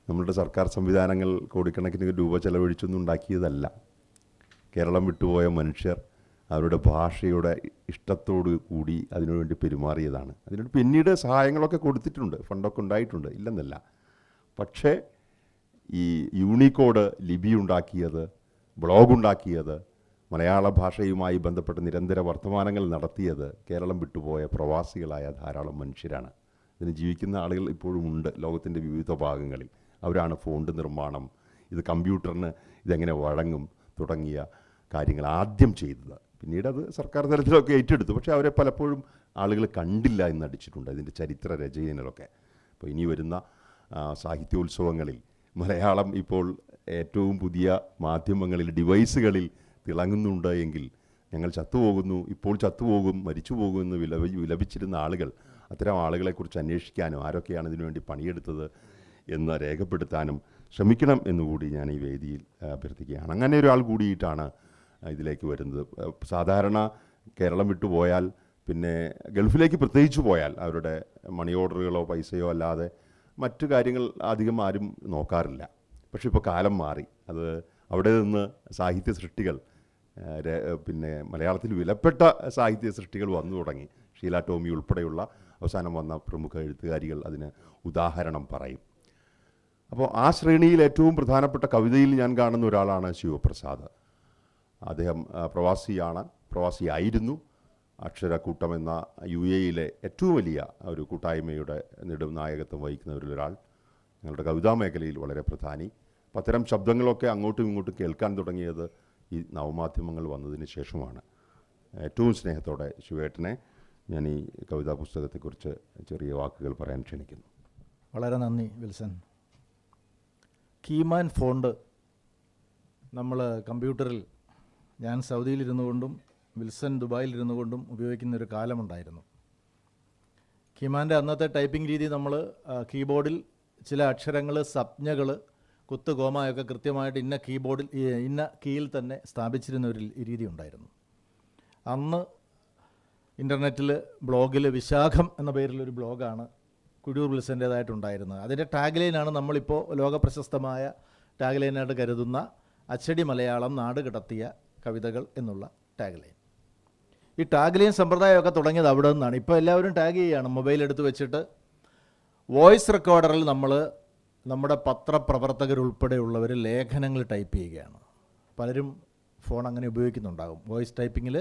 നമ്മളുടെ സർക്കാർ സംവിധാനങ്ങൾ കോടിക്കണക്കിന് രൂപ ചെലവഴിച്ചൊന്നും ഉണ്ടാക്കിയതല്ല. കേരളം വിട്ടുപോയ മനുഷ്യർ അവരുടെ ഭാഷയുടെ ഇഷ്ടത്തോടു കൂടി അതിനുവേണ്ടി പെരുമാറിയതാണ്. അതിനോട് പിന്നീട് സഹായങ്ങളൊക്കെ കൊടുത്തിട്ടുണ്ട്, ഫണ്ടൊക്കെ ഉണ്ടായിട്ടുണ്ട്, ഇല്ലെന്നല്ല. പക്ഷേ ഈ യൂണിക്കോഡ് ലിപി ഉണ്ടാക്കിയത്, ബ്ലോഗ് ഉണ്ടാക്കിയത്, മലയാള ഭാഷയുമായി ബന്ധപ്പെട്ട് നിരന്തര വർത്തമാനങ്ങൾ നടത്തിയത് കേരളം വിട്ടുപോയ പ്രവാസികളായ ധാരാളം മനുഷ്യരാണ്. ഇതിന് ജീവിക്കുന്ന ആളുകൾ ഇപ്പോഴും ഉണ്ട് ലോകത്തിൻ്റെ വിവിധ ഭാഗങ്ങളിൽ. അവരാണ് ഫോണ്ട് നിർമ്മാണം, ഇത് കമ്പ്യൂട്ടറിന് ഇതെങ്ങനെ വഴങ്ങും തുടങ്ങിയ കാര്യങ്ങൾ ആദ്യം ചെയ്തത്. പിന്നീട് അത് സർക്കാർ തലത്തിലൊക്കെ ഏറ്റെടുത്തു. പക്ഷേ അവരെ പലപ്പോഴും ആളുകൾ കണ്ടില്ല എന്ന് അടിച്ചിട്ടുണ്ട് ഇതിൻ്റെ ചരിത്ര രചനയിലൊക്കെ. അപ്പോൾ ഇനി വരുന്ന സാഹിത്യോത്സവങ്ങളിൽ മലയാളം ഇപ്പോൾ ഏറ്റവും പുതിയ മാധ്യമങ്ങളിൽ, ഡിവൈസുകളിൽ തിളങ്ങുന്നുണ്ട് എങ്കിൽ ഞങ്ങൾ ചത്തുപോകുന്നു, ഇപ്പോൾ ചത്തുപോകും, മരിച്ചു പോകുമെന്ന് വിലപിച്ചിരുന്ന ആളുകൾ, അത്തരം ആളുകളെക്കുറിച്ച് അന്വേഷിക്കാനും ആരൊക്കെയാണ് ഇതിനുവേണ്ടി പണിയെടുത്തത് എന്ന് രേഖപ്പെടുത്താനും ശ്രമിക്കണം എന്നുകൂടി ഞാൻ ഈ വേദിയിൽ അഭ്യർത്ഥിക്കുകയാണ്. അങ്ങനെ ഒരാൾ കൂടിയിട്ടാണ് ഇതിലേക്ക് വരുന്നത്. സാധാരണ കേരളം വിട്ടുപോയാൽ, പിന്നെ ഗൾഫിലേക്ക് പ്രത്യേകിച്ച് പോയാൽ അവരുടെ മണി ഓർഡറുകളോ പൈസയോ അല്ലാതെ മറ്റു കാര്യങ്ങൾ അധികം ആരും നോക്കാറില്ല. പക്ഷേ ഇപ്പോൾ കാലം മാറി. അത് അവിടെ നിന്ന് സാഹിത്യ സൃഷ്ടികൾ, പിന്നെ മലയാളത്തിൽ വിലപ്പെട്ട സാഹിത്യ സൃഷ്ടികൾ വന്നു തുടങ്ങി. ഷീല ടോമി ഉൾപ്പെടെയുള്ള അവസാനം വന്ന പ്രമുഖ എഴുത്തുകാരികൾ അതിന് ഉദാഹരണം പറയും. അപ്പോൾ ആ ശ്രേണിയിൽ ഏറ്റവും പ്രധാനപ്പെട്ട കവിതയിൽ ഞാൻ കാണുന്ന ഒരാളാണ് ശിവപ്രസാദ്. അദ്ദേഹം പ്രവാസിയായിരുന്നു. അക്ഷരക്കൂട്ടം എന്ന UAE-യിലെ ഏറ്റവും വലിയ ഒരു കൂട്ടായ്മയുടെ നായകത്വം വഹിക്കുന്നവരിലൊരാൾ. ഞങ്ങളുടെ കവിതാ മേഖലയിൽ വളരെ പ്രധാനി. അപ്പം അത്തരം ശബ്ദങ്ങളൊക്കെ അങ്ങോട്ടും ഇങ്ങോട്ടും കേൾക്കാൻ തുടങ്ങിയത് ഈ നവമാധ്യമങ്ങൾ വന്നതിന് ശേഷമാണ്. ഏറ്റവും സ്നേഹത്തോടെ ശിവേട്ടനെ ഞാൻ ഈ കവിതാ പുസ്തകത്തെക്കുറിച്ച് ചെറിയ വാക്കുകൾ പറയാൻ ക്ഷണിക്കുന്നു. വളരെ നന്ദി വിൽസൺ. കീമാൻ ഫോണ്ട് നമ്മൾ കമ്പ്യൂട്ടറിൽ, ഞാൻ സൗദിയിലിരുന്നു കൊണ്ടും വിൽസൺ ദുബായിലിരുന്നു കൊണ്ടും ഉപയോഗിക്കുന്നൊരു കാലമുണ്ടായിരുന്നു. കീമാൻ്റെ അന്നത്തെ ടൈപ്പിംഗ് രീതി, നമ്മൾ കീബോർഡിൽ ചില അക്ഷരങ്ങൾ, സംജ്ഞകൾ, കുത്ത്, കോമയൊക്കെ കൃത്യമായിട്ട് ഇന്ന കീയിൽ തന്നെ സ്ഥാപിച്ചിരുന്ന ഒരു രീതി ഉണ്ടായിരുന്നു. അന്ന് ഇൻ്റർനെറ്റിൽ ബ്ലോഗിൽ വിശാഖം എന്ന പേരിലൊരു ബ്ലോഗാണ് കുഴൂർ വിൽസൻ്റേതായിട്ടുണ്ടായിരുന്നത്. അതിൻ്റെ ടാഗ് ലൈനാണ് നമ്മളിപ്പോൾ ലോകപ്രശസ്തമായ ടാഗ് ലൈനായിട്ട് കരുതുന്ന അച്ചടി മലയാളം നാട് കടത്തിയ കവിതകൾ എന്നുള്ള ടാഗ് ലൈൻ. ഈ ടാഗ് ലൈൻ സമ്പ്രദായമൊക്കെ തുടങ്ങിയത് അവിടെ നിന്നാണ്. ഇപ്പോൾ എല്ലാവരും ടാഗ് ചെയ്യുകയാണ്, മൊബൈൽ എടുത്ത് വെച്ചിട്ട്. വോയിസ് റെക്കോർഡറിൽ നമ്മൾ നമ്മുടെ പത്രപ്രവർത്തകരുൾപ്പെടെയുള്ളവർ ലേഖനങ്ങൾ ടൈപ്പ് ചെയ്യുകയാണ്. പലരും ഫോൺ അങ്ങനെ ഉപയോഗിക്കുന്നുണ്ടാകും. വോയിസ് ടൈപ്പിങ്ങിൽ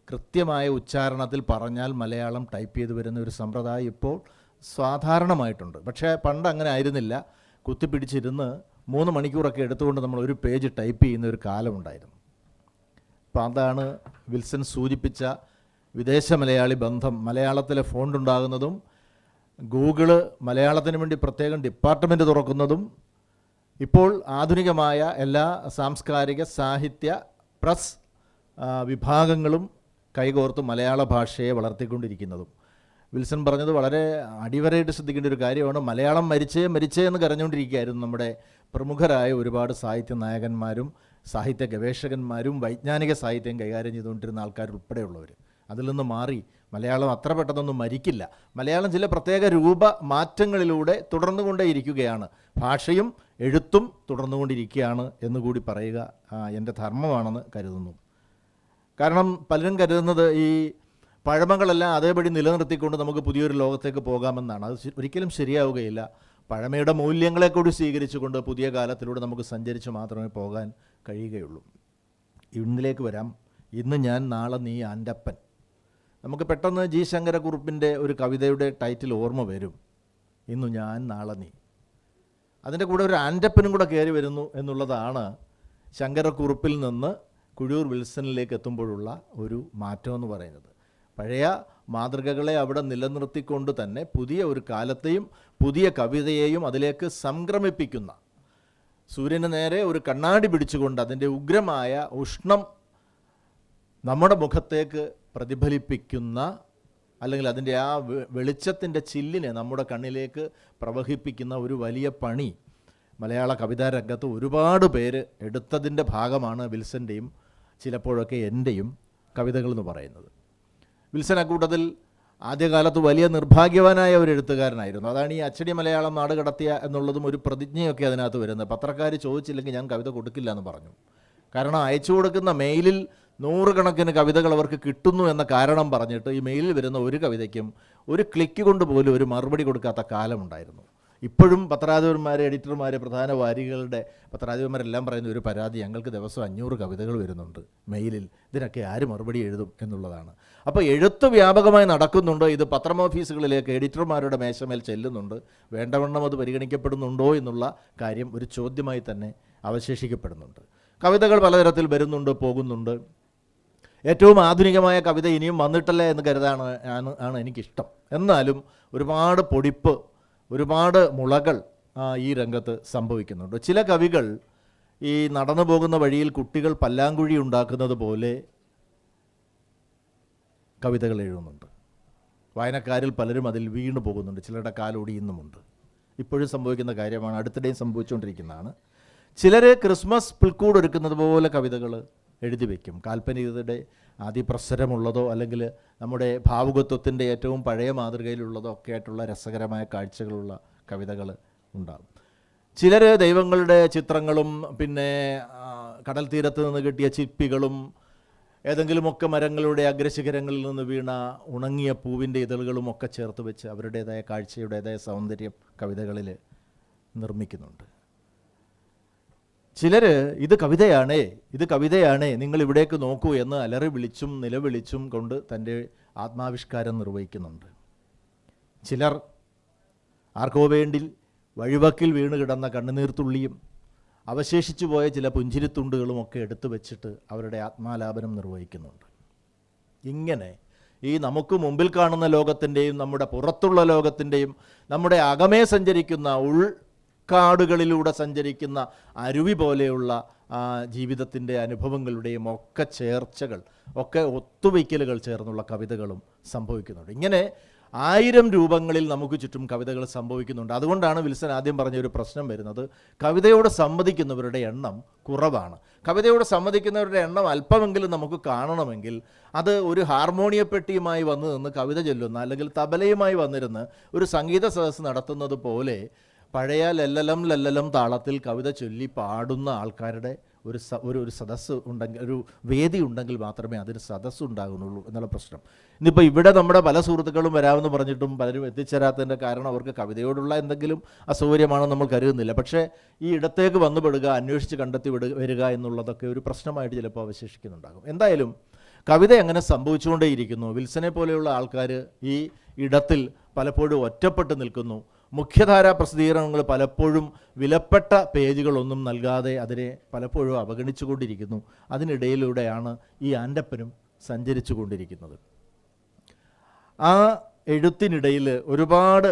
കൃത്യമായ ഉച്ചാരണത്തിൽ പറഞ്ഞാൽ മലയാളം ടൈപ്പ് ചെയ്ത് വരുന്ന ഒരു സമ്പ്രദായം ഇപ്പോൾ സാധാരണമായിട്ടുണ്ട്. പക്ഷേ പണ്ട് അങ്ങനെ ആയിരുന്നില്ല. കുത്തിപ്പിടിച്ചിരുന്ന് 3 മണിക്കൂറൊക്കെ എടുത്തുകൊണ്ട് നമ്മൾ ഒരു പേജ് ടൈപ്പ് ചെയ്യുന്ന ഒരു കാലമുണ്ടായിരുന്നു. അപ്പോൾ അതാണ് വിൽസൺ സൂചിപ്പിച്ച വിദേശ മലയാളി ബന്ധം. മലയാളത്തിലെ ഫോണ്ട് ഉണ്ടാകുന്നതും ഗൂഗിള് മലയാളത്തിന് വേണ്ടി പ്രത്യേകം ഡിപ്പാർട്ട്മെൻറ്റ് തുറക്കുന്നതും ഇപ്പോൾ ആധുനികമായ എല്ലാ സാംസ്കാരിക സാഹിത്യ പ്രസ് വിഭാഗങ്ങളും കൈകോർത്ത് മലയാള ഭാഷയെ വളർത്തിക്കൊണ്ടിരിക്കുന്നതും. വിൽസൺ പറഞ്ഞത് വളരെ അടിവരയിട്ട് ശ്രദ്ധിക്കേണ്ട ഒരു കാര്യമാണ്. മലയാളം മരിച്ചേ എന്ന് കരഞ്ഞുകൊണ്ടിരിക്കുകയായിരുന്നു നമ്മുടെ പ്രമുഖരായ ഒരുപാട് സാഹിത്യ നായകന്മാരും സാഹിത്യ ഗവേഷകന്മാരും വൈജ്ഞാനിക സാഹിത്യം കൈകാര്യം ചെയ്തുകൊണ്ടിരുന്ന ആൾക്കാരുൾപ്പെടെയുള്ളവർ. അതിൽ നിന്ന് മാറി മലയാളം അത്ര പെട്ടെന്നൊന്നും മരിക്കില്ല. മലയാളം ചില പ്രത്യേക രൂപ മാറ്റങ്ങളിലൂടെ തുടർന്നുകൊണ്ടേയിരിക്കുകയാണ്. ഭാഷയും എഴുത്തും തുടർന്നുകൊണ്ടിരിക്കുകയാണ് എന്നുകൂടി പറയുക എൻ്റെ ധർമ്മമാണെന്ന് കരുതുന്നു. കാരണം പലരും കരുതുന്നത് ഈ പഴമകളെല്ലാം അതേപടി നിലനിർത്തിക്കൊണ്ട് നമുക്ക് പുതിയൊരു ലോകത്തേക്ക് പോകാമെന്നാണ്. അത് ഒരിക്കലും ശരിയാവുകയില്ല. പഴമയുടെ മൂല്യങ്ങളെ കൂടി സ്വീകരിച്ചുകൊണ്ട് പുതിയ കാലത്തിലൂടെ നമുക്ക് സഞ്ചരിച്ച് മാത്രമേ പോകാൻ കഴിയുകയുള്ളൂ. ഇന്നിലേക്ക് വരാം. ഇന്ന് ഞാൻ നാളെ നീ ആൻ്റപ്പൻ. നമുക്ക് പെട്ടെന്ന് ജി ശങ്കരക്കുറുപ്പിൻ്റെ ഒരു കവിതയുടെ ടൈറ്റിൽ ഓർമ്മ വരും, ഇന്നു ഞാൻ നാളെ നീ. അതിൻ്റെ കൂടെ ഒരു ആൻ്റപ്പനും കൂടെ കയറി വരുന്നു എന്നുള്ളതാണ് ശങ്കരക്കുറുപ്പിൽ നിന്ന് കുഴൂർ വിൽസണിലേക്ക് എത്തുമ്പോഴുള്ള ഒരു മാറ്റമെന്ന് പറയുന്നത്. പഴയ മാതൃകകളെ അവിടെ നിലനിർത്തിക്കൊണ്ട് തന്നെ പുതിയ ഒരു കാലത്തെയും പുതിയ കവിതയെയും അതിലേക്ക് സംക്രമിപ്പിക്കുന്ന, സൂര്യന് നേരെ ഒരു കണ്ണാടി പിടിച്ചുകൊണ്ട് അതിൻ്റെ ഉഗ്രമായ ഉഷ്ണം നമ്മുടെ മുഖത്തേക്ക് പ്രതിഫലിപ്പിക്കുന്ന, അല്ലെങ്കിൽ അതിൻ്റെ ആ വെളിച്ചത്തിൻ്റെ ചില്ലിനെ നമ്മുടെ കണ്ണിലേക്ക് പ്രവഹിപ്പിക്കുന്ന ഒരു വലിയ പണി മലയാള കവിതാ രംഗത്ത് ഒരുപാട് പേര് എടുത്തതിൻ്റെ ഭാഗമാണ് വിൽസൻ്റെയും ചിലപ്പോഴൊക്കെ എൻ്റെയും കവിതകളെന്ന് പറയുന്നത്. വിൽസൺ അക്കൂട്ടത്തിൽ ആദ്യകാലത്ത് വലിയ നിർഭാഗ്യവാനായ ഒരു എഴുത്തുകാരനായിരുന്നു. അതാണ് ഈ അച്ചടി മലയാളം നാട് കടത്തിയ എന്നുള്ളതും ഒരു പ്രതിജ്ഞയൊക്കെ അതിനകത്ത് വരുന്നത്. പത്രക്കാർ ചോദിച്ചില്ലെങ്കിൽ ഞാൻ കവിത കൊടുക്കില്ല എന്ന് പറഞ്ഞു. കാരണം അയച്ചു കൊടുക്കുന്ന മെയിലിൽ 100 കണക്കിന് കവിതകൾ അവർക്ക് കിട്ടുന്നു എന്ന കാരണം പറഞ്ഞിട്ട് ഈ മെയിലിൽ വരുന്ന ഒരു കവിതയ്ക്കും ഒരു ക്ലിക്ക് കൊണ്ട് പോലും ഒരു മറുപടി കൊടുക്കാത്ത കാലമുണ്ടായിരുന്നു. ഇപ്പോഴും പത്രാധിപന്മാർ, എഡിറ്റർമാർ, പ്രധാന വാരികളുടെ പത്രാധിപന്മാരെല്ലാം പറയുന്ന ഒരു പരാതി, ഞങ്ങൾക്ക് ദിവസം 500 കവിതകൾ വരുന്നുണ്ട് മെയിലിൽ, ഇതിനൊക്കെ ആര് മറുപടി എഴുതും എന്നുള്ളതാണ്. അപ്പോൾ എഴുത്ത് വ്യാപകമായി നടക്കുന്നുണ്ട്. ഇത് പത്രമോഫീസുകളിലേക്ക് എഡിറ്റർമാരുടെ മേശമേൽ ചെല്ലുന്നുണ്ട്. വേണ്ടവണ്ണം അത് പരിഗണിക്കപ്പെടുന്നുണ്ടോ എന്നുള്ള കാര്യം ഒരു ചോദ്യമായി തന്നെ അവശേഷിക്കപ്പെടുന്നുണ്ട്. കവിതകൾ പലതരത്തിൽ വരുന്നുണ്ട്, പോകുന്നുണ്ട്. ഏറ്റവും ആധുനികമായ കവിത ഇനിയും വന്നിട്ടല്ലേ എന്ന് കരുതാണ് എനിക്കിഷ്ടം. എന്നാലും ഒരുപാട് പൊടിപ്പ്, ഒരുപാട് മുളകൾ ഈ രംഗത്ത് സംഭവിക്കുന്നുണ്ട്. ചില കവികൾ ഈ നടന്നു പോകുന്ന വഴിയിൽ കുട്ടികൾ പല്ലാങ്കുഴി ഉണ്ടാക്കുന്നത് പോലെ കവിതകൾ എഴുതുന്നുണ്ട്. വായനക്കാരിൽ പലരും അതിൽ വീണു പോകുന്നുണ്ട്. ചിലരുടെ കാലൊടിയുന്നുമുണ്ട്. ഇപ്പോഴും സംഭവിക്കുന്ന കാര്യമാണ്, അടുത്തിടെയും സംഭവിച്ചുകൊണ്ടിരിക്കുന്നതാണ്. ചിലർ ക്രിസ്മസ് പുൽക്കൂട് ഒരുക്കുന്നത് പോലെ കവിതകൾ എഴുതി വയ്ക്കും. കാൽപ്പനികതയുടെ അതിപ്രസരമുള്ളതോ അല്ലെങ്കിൽ നമ്മുടെ ഭാവുകത്വത്തിൻ്റെ ഏറ്റവും പഴയ മാതൃകയിലുള്ളതോ ഒക്കെ ആയിട്ടുള്ള രസകരമായ കാഴ്ചകളുള്ള കവിതകൾ ഉണ്ടാകും. ചിലർ ദൈവങ്ങളുടെ ചിത്രങ്ങളും പിന്നെ കടൽ തീരത്ത് നിന്ന് കിട്ടിയ ചിപ്പികളും ഏതെങ്കിലുമൊക്കെ മരങ്ങളുടെ അഗ്രശിഖരങ്ങളിൽ നിന്ന് വീണ ഉണങ്ങിയ പൂവിൻ്റെ ഇതളുകളും ഒക്കെ ചേർത്ത് വെച്ച് അവരുടേതായ കാഴ്ചയുടേതായ സൗന്ദര്യം കവിതകളിൽ നിർമ്മിക്കുന്നുണ്ട്. ചിലർ ഇത് കവിതയാണേ നിങ്ങൾ ഇവിടേക്ക് നോക്കൂ എന്ന് അലറി വിളിച്ചും നിലവിളിച്ചും കൊണ്ട് തൻ്റെ ആത്മാവിഷ്കാരം നിർവഹിക്കുന്നുണ്ട്. ചിലർ ആർക്കോ വേണ്ടി വഴിവക്കിൽ വീണ് കിടന്ന കണ്ണുനീർത്തുള്ളിയും അവശേഷിച്ചു പോയ ചില പുഞ്ചിരിത്തുണ്ടുകളും ഒക്കെ എടുത്തു വെച്ചിട്ട് അവരുടെ ആത്മാലാപനം നിർവഹിക്കുന്നുണ്ട്. ഇങ്ങനെ ഈ നമുക്ക് മുമ്പിൽ കാണുന്ന ലോകത്തിൻ്റെയും നമ്മുടെ പുറത്തുള്ള ലോകത്തിൻ്റെയും നമ്മുടെ അകമേ സഞ്ചരിക്കുന്ന കാടുകളിലൂടെ സഞ്ചരിക്കുന്ന അരുവി പോലെയുള്ള ജീവിതത്തിൻ്റെ അനുഭവങ്ങളുടെയും ഒക്കെ ചേർച്ചകൾ, ഒക്കെ ഒത്തുവയ്ക്കലുകൾ ചേർന്നുള്ള കവിതകളും സംഭവിക്കുന്നുണ്ട്. ഇങ്ങനെ 1000 രൂപങ്ങളിൽ നമുക്ക് ചുറ്റും കവിതകൾ സംഭവിക്കുന്നുണ്ട്. അതുകൊണ്ടാണ് വിൽസൺ ആദ്യം പറഞ്ഞ ഒരു പ്രശ്നം വരുന്നത്, കവിതയോട് സമ്മതിക്കുന്നവരുടെ എണ്ണം കുറവാണ്. കവിതയോട് സമ്മതിക്കുന്നവരുടെ എണ്ണം അല്പമെങ്കിലും നമുക്ക് കാണണമെങ്കിൽ അത് ഒരു ഹാർമോണിയപ്പെട്ടിയുമായി വന്നു നിന്ന് കവിത ചൊല്ലുന്ന, അല്ലെങ്കിൽ തബലയുമായി വന്നിരുന്ന് ഒരു സംഗീത സദസ്സ് നടത്തുന്നത് പോലെ പഴയ ലല്ലലം താളത്തിൽ കവിത ചൊല്ലി പാടുന്ന ആൾക്കാരുടെ ഒരു സദസ്സ് ഉണ്ടെങ്കിൽ, ഒരു വേദി ഉണ്ടെങ്കിൽ മാത്രമേ അതിന് സദസ്സ് ഉണ്ടാകുന്നുള്ളൂ എന്നുള്ള പ്രശ്നം. ഇന്നിപ്പോൾ ഇവിടെ നമ്മുടെ പല സുഹൃത്തുക്കളും വരാമെന്ന് പറഞ്ഞിട്ടും പലരും എത്തിച്ചേരാത്തതിൻ്റെ കാരണം അവർക്ക് കവിതയോടുള്ള എന്തെങ്കിലും അസൗകര്യമാണെന്ന് നമ്മൾ കരുതുന്നില്ല. പക്ഷേ ഈ ഇടത്തേക്ക് വന്നുപെടുക, അന്വേഷിച്ച് കണ്ടെത്തി വരിക എന്നുള്ളതൊക്കെ ഒരു പ്രശ്നമായിട്ട് ചിലപ്പോൾ അവശേഷിക്കുന്നുണ്ടാകും. എന്തായാലും കവിത അങ്ങനെ സംഭവിച്ചുകൊണ്ടേയിരിക്കുന്നു. വിൽസനെ പോലെയുള്ള ആൾക്കാർ ഈ ഇടത്തിൽ പലപ്പോഴും ഒറ്റപ്പെട്ട് നിൽക്കുന്നു. മുഖ്യധാരാ പ്രസിദ്ധീകരണങ്ങൾ പലപ്പോഴും വിലപ്പെട്ട പേജുകളൊന്നും നൽകാതെ അതിനെ പലപ്പോഴും അവഗണിച്ചുകൊണ്ടിരിക്കുന്നു. അതിനിടയിലൂടെയാണ് ഈ ആൻ്റപ്പനും സഞ്ചരിച്ചു കൊണ്ടിരിക്കുന്നത്. ആ എഴുത്തിനിടയിൽ ഒരുപാട്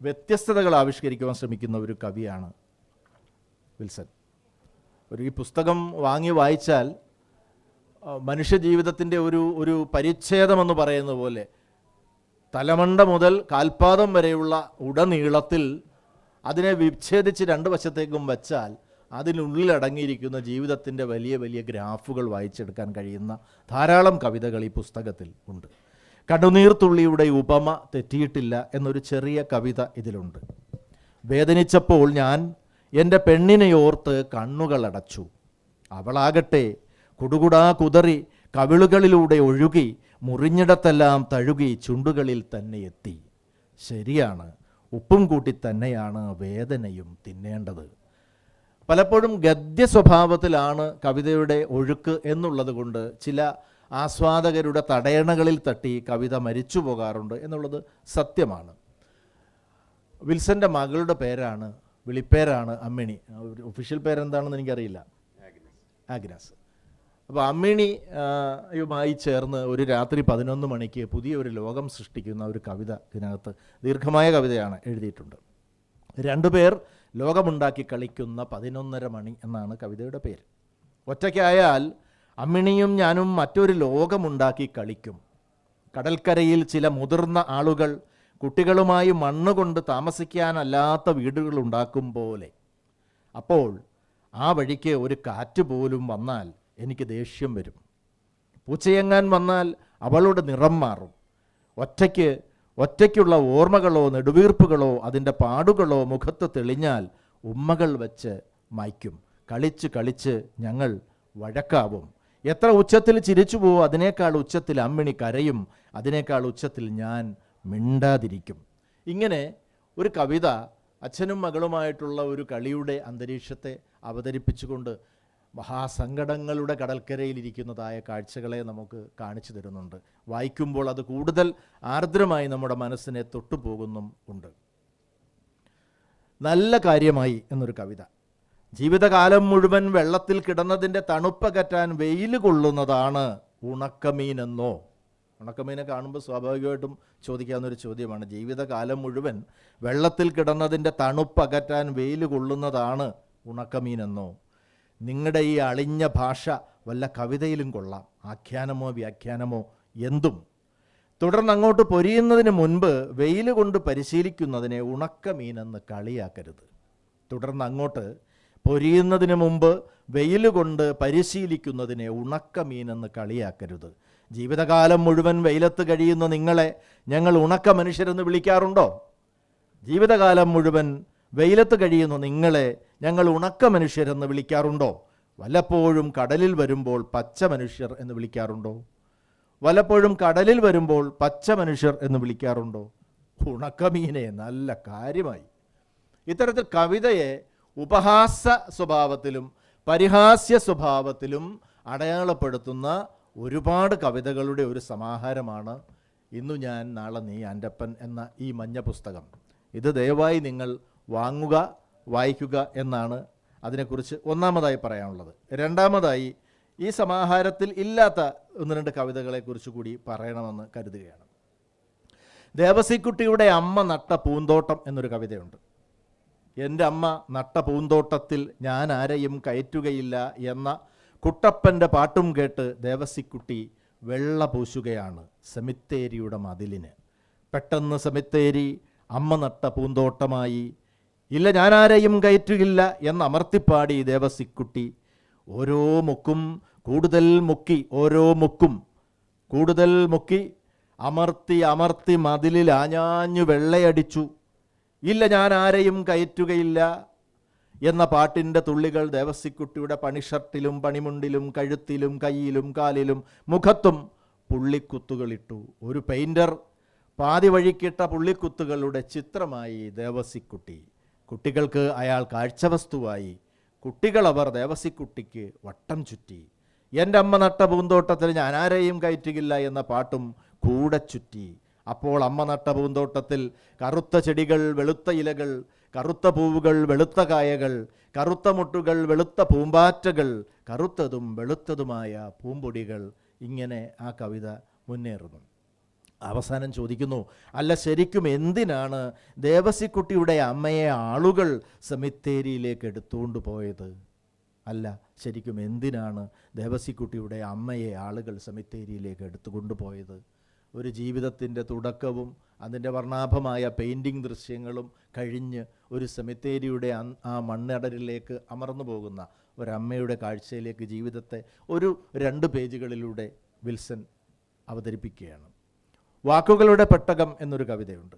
വ്യത്യസ്തതകൾ ആവിഷ്കരിക്കുവാൻ ശ്രമിക്കുന്ന ഒരു കവിയാണ് വിൽസൺ. ഈ പുസ്തകം വാങ്ങി വായിച്ചാൽ മനുഷ്യജീവിതത്തിൻ്റെ ഒരു പരിച്ഛേദമെന്ന് പറയുന്ന പോലെ തലമണ്ട മുതൽ കാൽപാദം വരെയുള്ള ഉടനീളത്തിൽ അതിനെ വിച്ഛേദിച്ച് രണ്ട് വശത്തേക്കും വച്ചാൽ അതിനുള്ളിൽ അടങ്ങിയിരിക്കുന്ന ജീവിതത്തിൻ്റെ വലിയ വലിയ ഗ്രാഫുകൾ വായിച്ചെടുക്കാൻ കഴിയുന്ന ധാരാളം കവിതകൾ ഈ പുസ്തകത്തിൽ ഉണ്ട്. കടുനീർത്തുള്ളിയുടെ ഉപമ തെറ്റിയിട്ടില്ല എന്നൊരു ചെറിയ കവിത ഇതിലുണ്ട്. വേദനിച്ചപ്പോൾ ഞാൻ എൻ്റെ പെണ്ണിനെയോർത്ത് കണ്ണുകളടച്ചു. അവളാകട്ടെ കുടുകുടാ കുതറി കവിളുകളിലൂടെ ഒഴുകി മുറിഞ്ഞിടത്തെല്ലാം തഴുകി ചുണ്ടുകളിൽ തന്നെ എത്തി. ശരിയാണ്, ഉപ്പും കൂട്ടി തന്നെയാണ് വേദനയും തിന്നേണ്ടത്. പലപ്പോഴും ഗദ്യ സ്വഭാവത്തിലാണ് കവിതയുടെ ഒഴുക്ക് എന്നുള്ളത് കൊണ്ട് ചില ആസ്വാദകരുടെ തടയണകളിൽ തട്ടി കവിത മരിച്ചു പോകാറുണ്ട് എന്നുള്ളത് സത്യമാണ്. വിൽസൻ്റെ മകളുടെ പേരാണ്, വിളിപ്പേരാണ് അമ്മിണി. ഒഫീഷ്യൽ പേരെന്താണെന്ന് എനിക്കറിയില്ല. ആഗ്നസ്. അപ്പോൾ അമ്മിണിയുമായി ചേർന്ന് ഒരു രാത്രി 11 മണിക്ക് പുതിയൊരു ലോകം സൃഷ്ടിക്കുന്ന ഒരു കവിത ഇതിനകത്ത് ദീർഘമായ കവിതയാണ് എഴുതിയിട്ടുണ്ട്. രണ്ടുപേർ ലോകമുണ്ടാക്കി കളിക്കുന്ന 11:30 മണി എന്നാണ് കവിതയുടെ പേര്. ഒറ്റയ്ക്കായാൽ അമ്മിണിയും ഞാനും മറ്റൊരു ലോകമുണ്ടാക്കി കളിക്കും. കടൽക്കരയിൽ ചില മുതിർന്ന ആളുകൾ കുട്ടികളുമായി മണ്ണുകൊണ്ട് താമസിക്കാനല്ലാത്ത വീടുകൾ ഉണ്ടാക്കും പോലെ. അപ്പോൾ ആ വഴിക്ക് ഒരു കാറ്റ് പോലും വന്നാൽ എനിക്ക് ദേഷ്യം വരും. പൂച്ചയെങ്ങാൻ വന്നാൽ അവളുടെ നിറം മാറും. ഒറ്റയ്ക്കുള്ള ഓർമ്മകളോ നെടുവീർപ്പുകളോ അതിൻ്റെ പാടുകളോ മുഖത്ത് തെളിഞ്ഞാൽ ഉമ്മകൾ വെച്ച് മായ്ക്കും. കളിച്ച് ഞങ്ങൾ വഴക്കാവും. എത്ര ഉച്ചത്തിൽ ചിരിച്ചു പോവോ അതിനേക്കാൾ ഉച്ചത്തിൽ അമ്മിണി കരയും. അതിനേക്കാൾ ഉച്ചത്തിൽ ഞാൻ മിണ്ടാതിരിക്കും. ഇങ്ങനെ ഒരു കവിത അച്ഛനും മകളുമായിട്ടുള്ള ഒരു കളിയുടെ അന്തരീക്ഷത്തെ അവതരിപ്പിച്ചുകൊണ്ട് മഹാസങ്കടങ്ങളുടെ കടൽക്കരയിലിരിക്കുന്നതായ കാഴ്ചകളെ നമുക്ക് കാണിച്ചു തരുന്നുണ്ട്. വായിക്കുമ്പോൾ അത് കൂടുതൽ ആർദ്രമായി നമ്മുടെ മനസ്സിനെ തൊട്ടുപോകുന്നും ഉണ്ട്. നല്ല കാര്യമായി എന്നൊരു കവിത. ജീവിതകാലം മുഴുവൻ വെള്ളത്തിൽ കിടന്നതിൻ്റെ തണുപ്പകറ്റാൻ വെയിൽ കൊള്ളുന്നതാണ് ഉണക്കമീനെന്നോ? ഉണക്കമീനെ കാണുമ്പോൾ സ്വാഭാവികമായിട്ടും ചോദിക്കാവുന്നൊരു ചോദ്യമാണ്. ജീവിതകാലം മുഴുവൻ വെള്ളത്തിൽ കിടന്നതിൻ്റെ തണുപ്പകറ്റാൻ വെയിൽ കൊള്ളുന്നതാണ് ഉണക്കമീനെന്നോ? നിങ്ങളുടെ ഈ അളിഞ്ഞ ഭാഷ വല്ല കവിതയിലും കൊള്ളാം, ആഖ്യാനമോ വ്യാഖ്യാനമോ എന്തും. തുടർന്ന് അങ്ങോട്ട് പൊരിയുന്നതിന് മുൻപ് വെയിൽ കൊണ്ട് പരിശീലിക്കുന്നതിനെ ഉണക്കമീനെന്ന് കളിയാക്കരുത്. തുടർന്ന് അങ്ങോട്ട് പൊരിയുന്നതിന് മുമ്പ് വെയിൽ കൊണ്ട് പരിശീലിക്കുന്നതിനെ ഉണക്കമീനെന്ന് കളിയാക്കരുത്. ജീവിതകാലം മുഴുവൻ വെയിലത്ത് കഴിയുന്ന നിങ്ങളെ ഞങ്ങൾ ഉണക്ക മനുഷ്യരെന്ന് വിളിക്കാറുണ്ടോ? ജീവിതകാലം മുഴുവൻ വെയിലത്ത് കഴിയുന്ന നിങ്ങളെ ഞങ്ങൾ ഉണക്ക മനുഷ്യരെന്ന് വിളിക്കാറുണ്ടോ? വല്ലപ്പോഴും കടലിൽ വരുമ്പോൾ പച്ച മനുഷ്യർ എന്ന് വിളിക്കാറുണ്ടോ? വല്ലപ്പോഴും കടലിൽ വരുമ്പോൾ പച്ച മനുഷ്യർ എന്ന് വിളിക്കാറുണ്ടോ? ഉണക്കമീനെ നല്ല കാര്യമായി. ഇത്തരത്തിൽ കവിതയെ ഉപഹാസ സ്വഭാവത്തിലും പരിഹാസ്യ സ്വഭാവത്തിലും അടയാളപ്പെടുത്തുന്ന ഒരുപാട് കവിതകളുടെ ഒരു സമാഹാരമാണ് ഇന്നു ഞാൻ നാളെ നീ ആൻ്റപ്പൻ എന്ന ഈ മഞ്ഞ പുസ്തകം. ഇത് ദയവായി നിങ്ങൾ വാങ്ങുക, വായിക്കുക എന്നാണ് അതിനെക്കുറിച്ച് ഒന്നാമതായി പറയാനുള്ളത്. രണ്ടാമതായി ഈ സമാഹാരത്തിൽ ഇല്ലാത്ത 1-2 കവിതകളെക്കുറിച്ച് കൂടി പറയണമെന്ന് കരുതുകയാണ്. ദേവസിക്കുട്ടിയുടെ അമ്മ നട്ട പൂന്തോട്ടം എന്നൊരു കവിതയുണ്ട്. എൻ്റെ അമ്മ നട്ട പൂന്തോട്ടത്തിൽ ഞാൻ ആരെയും കയറ്റുകയില്ല എന്ന കുട്ടപ്പൻ്റെ പാട്ടും കേട്ട് ദേവസിക്കുട്ടി വെള്ള പൂശുകയാണ് സെമിത്തേരിയുടെ മതിലിന്. പെട്ടെന്ന് സെമിത്തേരി അമ്മ നട്ട പൂന്തോട്ടമായി. ഇല്ല, ഞാനാരെയും കയറ്റുകയില്ല എന്നമർത്തിപ്പാടി ദേവസിക്കുട്ടി. ഓരോ മുക്കും കൂടുതൽ മുക്കി, ഓരോ മുക്കും കൂടുതൽ മുക്കി, അമർത്തി മതിലിൽ ആഞ്ഞാഞ്ഞു വെള്ളയടിച്ചു. ഇല്ല, ഞാൻ ആരെയും കയറ്റുകയില്ല എന്ന പാട്ടിൻ്റെ തുള്ളികൾ ദേവസിക്കുട്ടിയുടെ പണിഷർട്ടിലും പണിമുണ്ടിലും കഴുത്തിലും കയ്യിലും കാലിലും മുഖത്തും പുള്ളിക്കുത്തുകളിട്ടു. ഒരു പെയിൻറ്റർ പാതി വഴിക്കിട്ട പുള്ളിക്കുത്തുകളുടെ ചിത്രമായി ദേവസിക്കുട്ടി. കുട്ടികൾക്ക് അയാൾ കാഴ്ചവസ്തുവായി. കുട്ടികളവർ ദേവസിക്കുട്ടിക്ക് വട്ടം ചുറ്റി. എൻ്റെ അമ്മ നട്ട പൂന്തോട്ടത്തിൽ ഞാനാരെയും കയറ്റുകില്ല എന്ന പാട്ടും കൂടെ ചുറ്റി. അപ്പോൾ അമ്മ നട്ട പൂന്തോട്ടത്തിൽ കറുത്ത ചെടികൾ, വെളുത്ത ഇലകൾ, കറുത്ത പൂവുകൾ, വെളുത്ത കായകൾ, കറുത്ത മുട്ടുകൾ, വെളുത്ത പൂമ്പാറ്റകൾ, കറുത്തതും വെളുത്തതുമായ പൂമ്പൊടികൾ. ഇങ്ങനെ ആ കവിത മുന്നേറുന്നു. അവസാനം ചോദിക്കുന്നു, അല്ല ശരിക്കും എന്തിനാണ് ദേവസിക്കുട്ടിയുടെ അമ്മയെ ആളുകൾ സെമിത്തേരിയിലേക്ക് എടുത്തുകൊണ്ട് പോയത്? അല്ല ശരിക്കും എന്തിനാണ് ദേവസിക്കുട്ടിയുടെ അമ്മയെ ആളുകൾ സെമിത്തേരിയിലേക്ക് എടുത്തുകൊണ്ട് പോയത്? ഒരു ജീവിതത്തിൻ്റെ തുടക്കവും അതിൻ്റെ വർണ്ണാഭമായ പെയിൻറ്റിങ് ദൃശ്യങ്ങളും കഴിഞ്ഞ് ഒരു സെമിത്തേരിയുടെ ആ മണ്ണടരിലേക്ക് അമർന്നു പോകുന്ന ഒരമ്മയുടെ കാഴ്ചയിലേക്ക് ജീവിതത്തെ ഒരു 2 പേജുകളിലൂടെ വിൽസൺ അവതരിപ്പിക്കുകയാണ്. വാക്കുകളുടെ പെട്ടകം എന്നൊരു കവിതയുണ്ട്.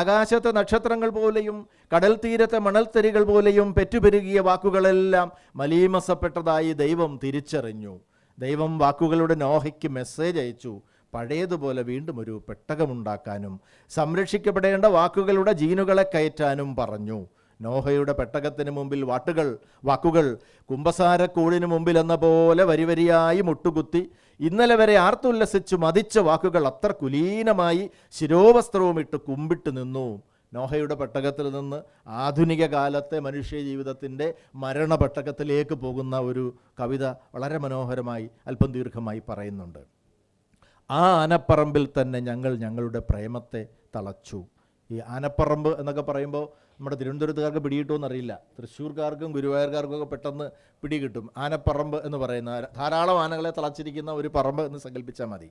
ആകാശത്തെ നക്ഷത്രങ്ങൾ പോലെയും കടൽ തീരത്തെ മണൽത്തരികൾ പോലെയും പെറ്റുപെരുകിയ വാക്കുകളെല്ലാം മലീമസപ്പെട്ടതായി ദൈവം തിരിച്ചറിഞ്ഞു. ദൈവം വാക്കുകളുടെ നോഹയ്ക്ക് മെസ്സേജ് അയച്ചു, പഴയതുപോലെ വീണ്ടും ഒരു പെട്ടകമുണ്ടാക്കാനും സംരക്ഷിക്കപ്പെടേണ്ട വാക്കുകളുടെ ജീനുകളെ കയറ്റാനും പറഞ്ഞു. നോഹയുടെ പെട്ടകത്തിന് മുമ്പിൽ വാക്കുകൾ കുമ്പസാരക്കൂടിന് മുമ്പിൽ എന്ന പോലെ വരിവരിയായി മുട്ടുകുത്തി. ഇന്നലെ വരെ ആർത്തുല്ലസിച്ചു മതിച്ച വാക്കുകൾ അത്ര കുലീനമായി ശിരോവസ്ത്രവുമിട്ട് കുമ്പിട്ട് നിന്നു. നോഹയുടെ പെട്ടകത്തിൽ നിന്ന് ആധുനിക കാലത്തെ മനുഷ്യ ജീവിതത്തിൻ്റെ മരണപെട്ടകത്തിലേക്ക് പോകുന്ന ഒരു കവിത വളരെ മനോഹരമായി അല്പം ദീർഘമായി പറയുന്നുണ്ട്. ആ ആനപ്പറമ്പിൽ തന്നെ ഞങ്ങളുടെ പ്രേമത്തെ തളച്ചു. ഈ ആനപ്പറമ്പ് എന്നൊക്കെ പറയുമ്പോൾ നമ്മുടെ തിരുവനന്തപുരത്തുകാർക്ക് പിടികിട്ടുമെന്നറിയില്ല. തൃശ്ശൂർക്കാർക്കും ഗുരുവായൂർക്കാർക്കും ഒക്കെ പെട്ടെന്ന് പിടികിട്ടും. ആനപ്പറമ്പ് എന്ന് പറയുന്ന ധാരാളം ആനകളെ തളച്ചിരിക്കുന്ന ഒരു പറമ്പ് എന്ന് സങ്കല്പിച്ചാൽ മതി.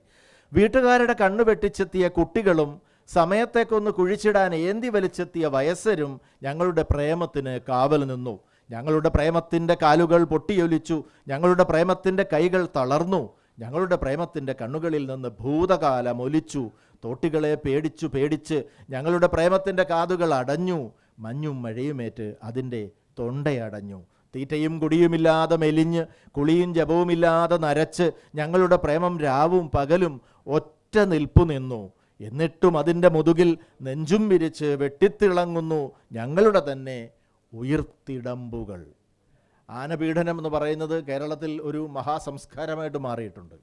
വീട്ടുകാരുടെ കണ്ണു വെട്ടിച്ചെത്തിയ കുട്ടികളും സമയത്തേക്കൊന്ന് കുഴിച്ചിടാൻ ഏന്തി വലിച്ചെത്തിയ വയസ്സരും ഞങ്ങളുടെ പ്രേമത്തിന് കാവൽ നിന്നു. ഞങ്ങളുടെ പ്രേമത്തിൻ്റെ കാലുകൾ പൊട്ടിയൊലിച്ചു. ഞങ്ങളുടെ പ്രേമത്തിൻ്റെ കൈകൾ തളർന്നു. ഞങ്ങളുടെ പ്രേമത്തിൻ്റെ കണ്ണുകളിൽ നിന്ന് ഭൂതകാലം ഒലിച്ചു. തോട്ടികളെ പേടിച്ച് ഞങ്ങളുടെ പ്രേമത്തിൻ്റെ കാതുകൾ അടഞ്ഞു. മഞ്ഞും മഴയുമേറ്റ് അതിൻ്റെ തൊണ്ടയടഞ്ഞു. തീറ്റയും കുടിയുമില്ലാതെ മെലിഞ്ഞ് കുളിയും ജപവുമില്ലാതെ നരച്ച് ഞങ്ങളുടെ പ്രേമം രാവും പകലും ഒറ്റ നിൽപ്പു നിന്നു. എന്നിട്ടും അതിൻ്റെ മുതുകിൽ നെഞ്ചും വിരിച്ച് വെട്ടിത്തിളങ്ങുന്നു ഞങ്ങളുടെ തന്നെ ഉയിർത്തിടമ്പുകൾ. ആനപീഡനം എന്ന് പറയുന്നത് കേരളത്തിൽ ഒരു മഹാസംസ്കാരമായിട്ട് മാറിയിട്ടുണ്ട്.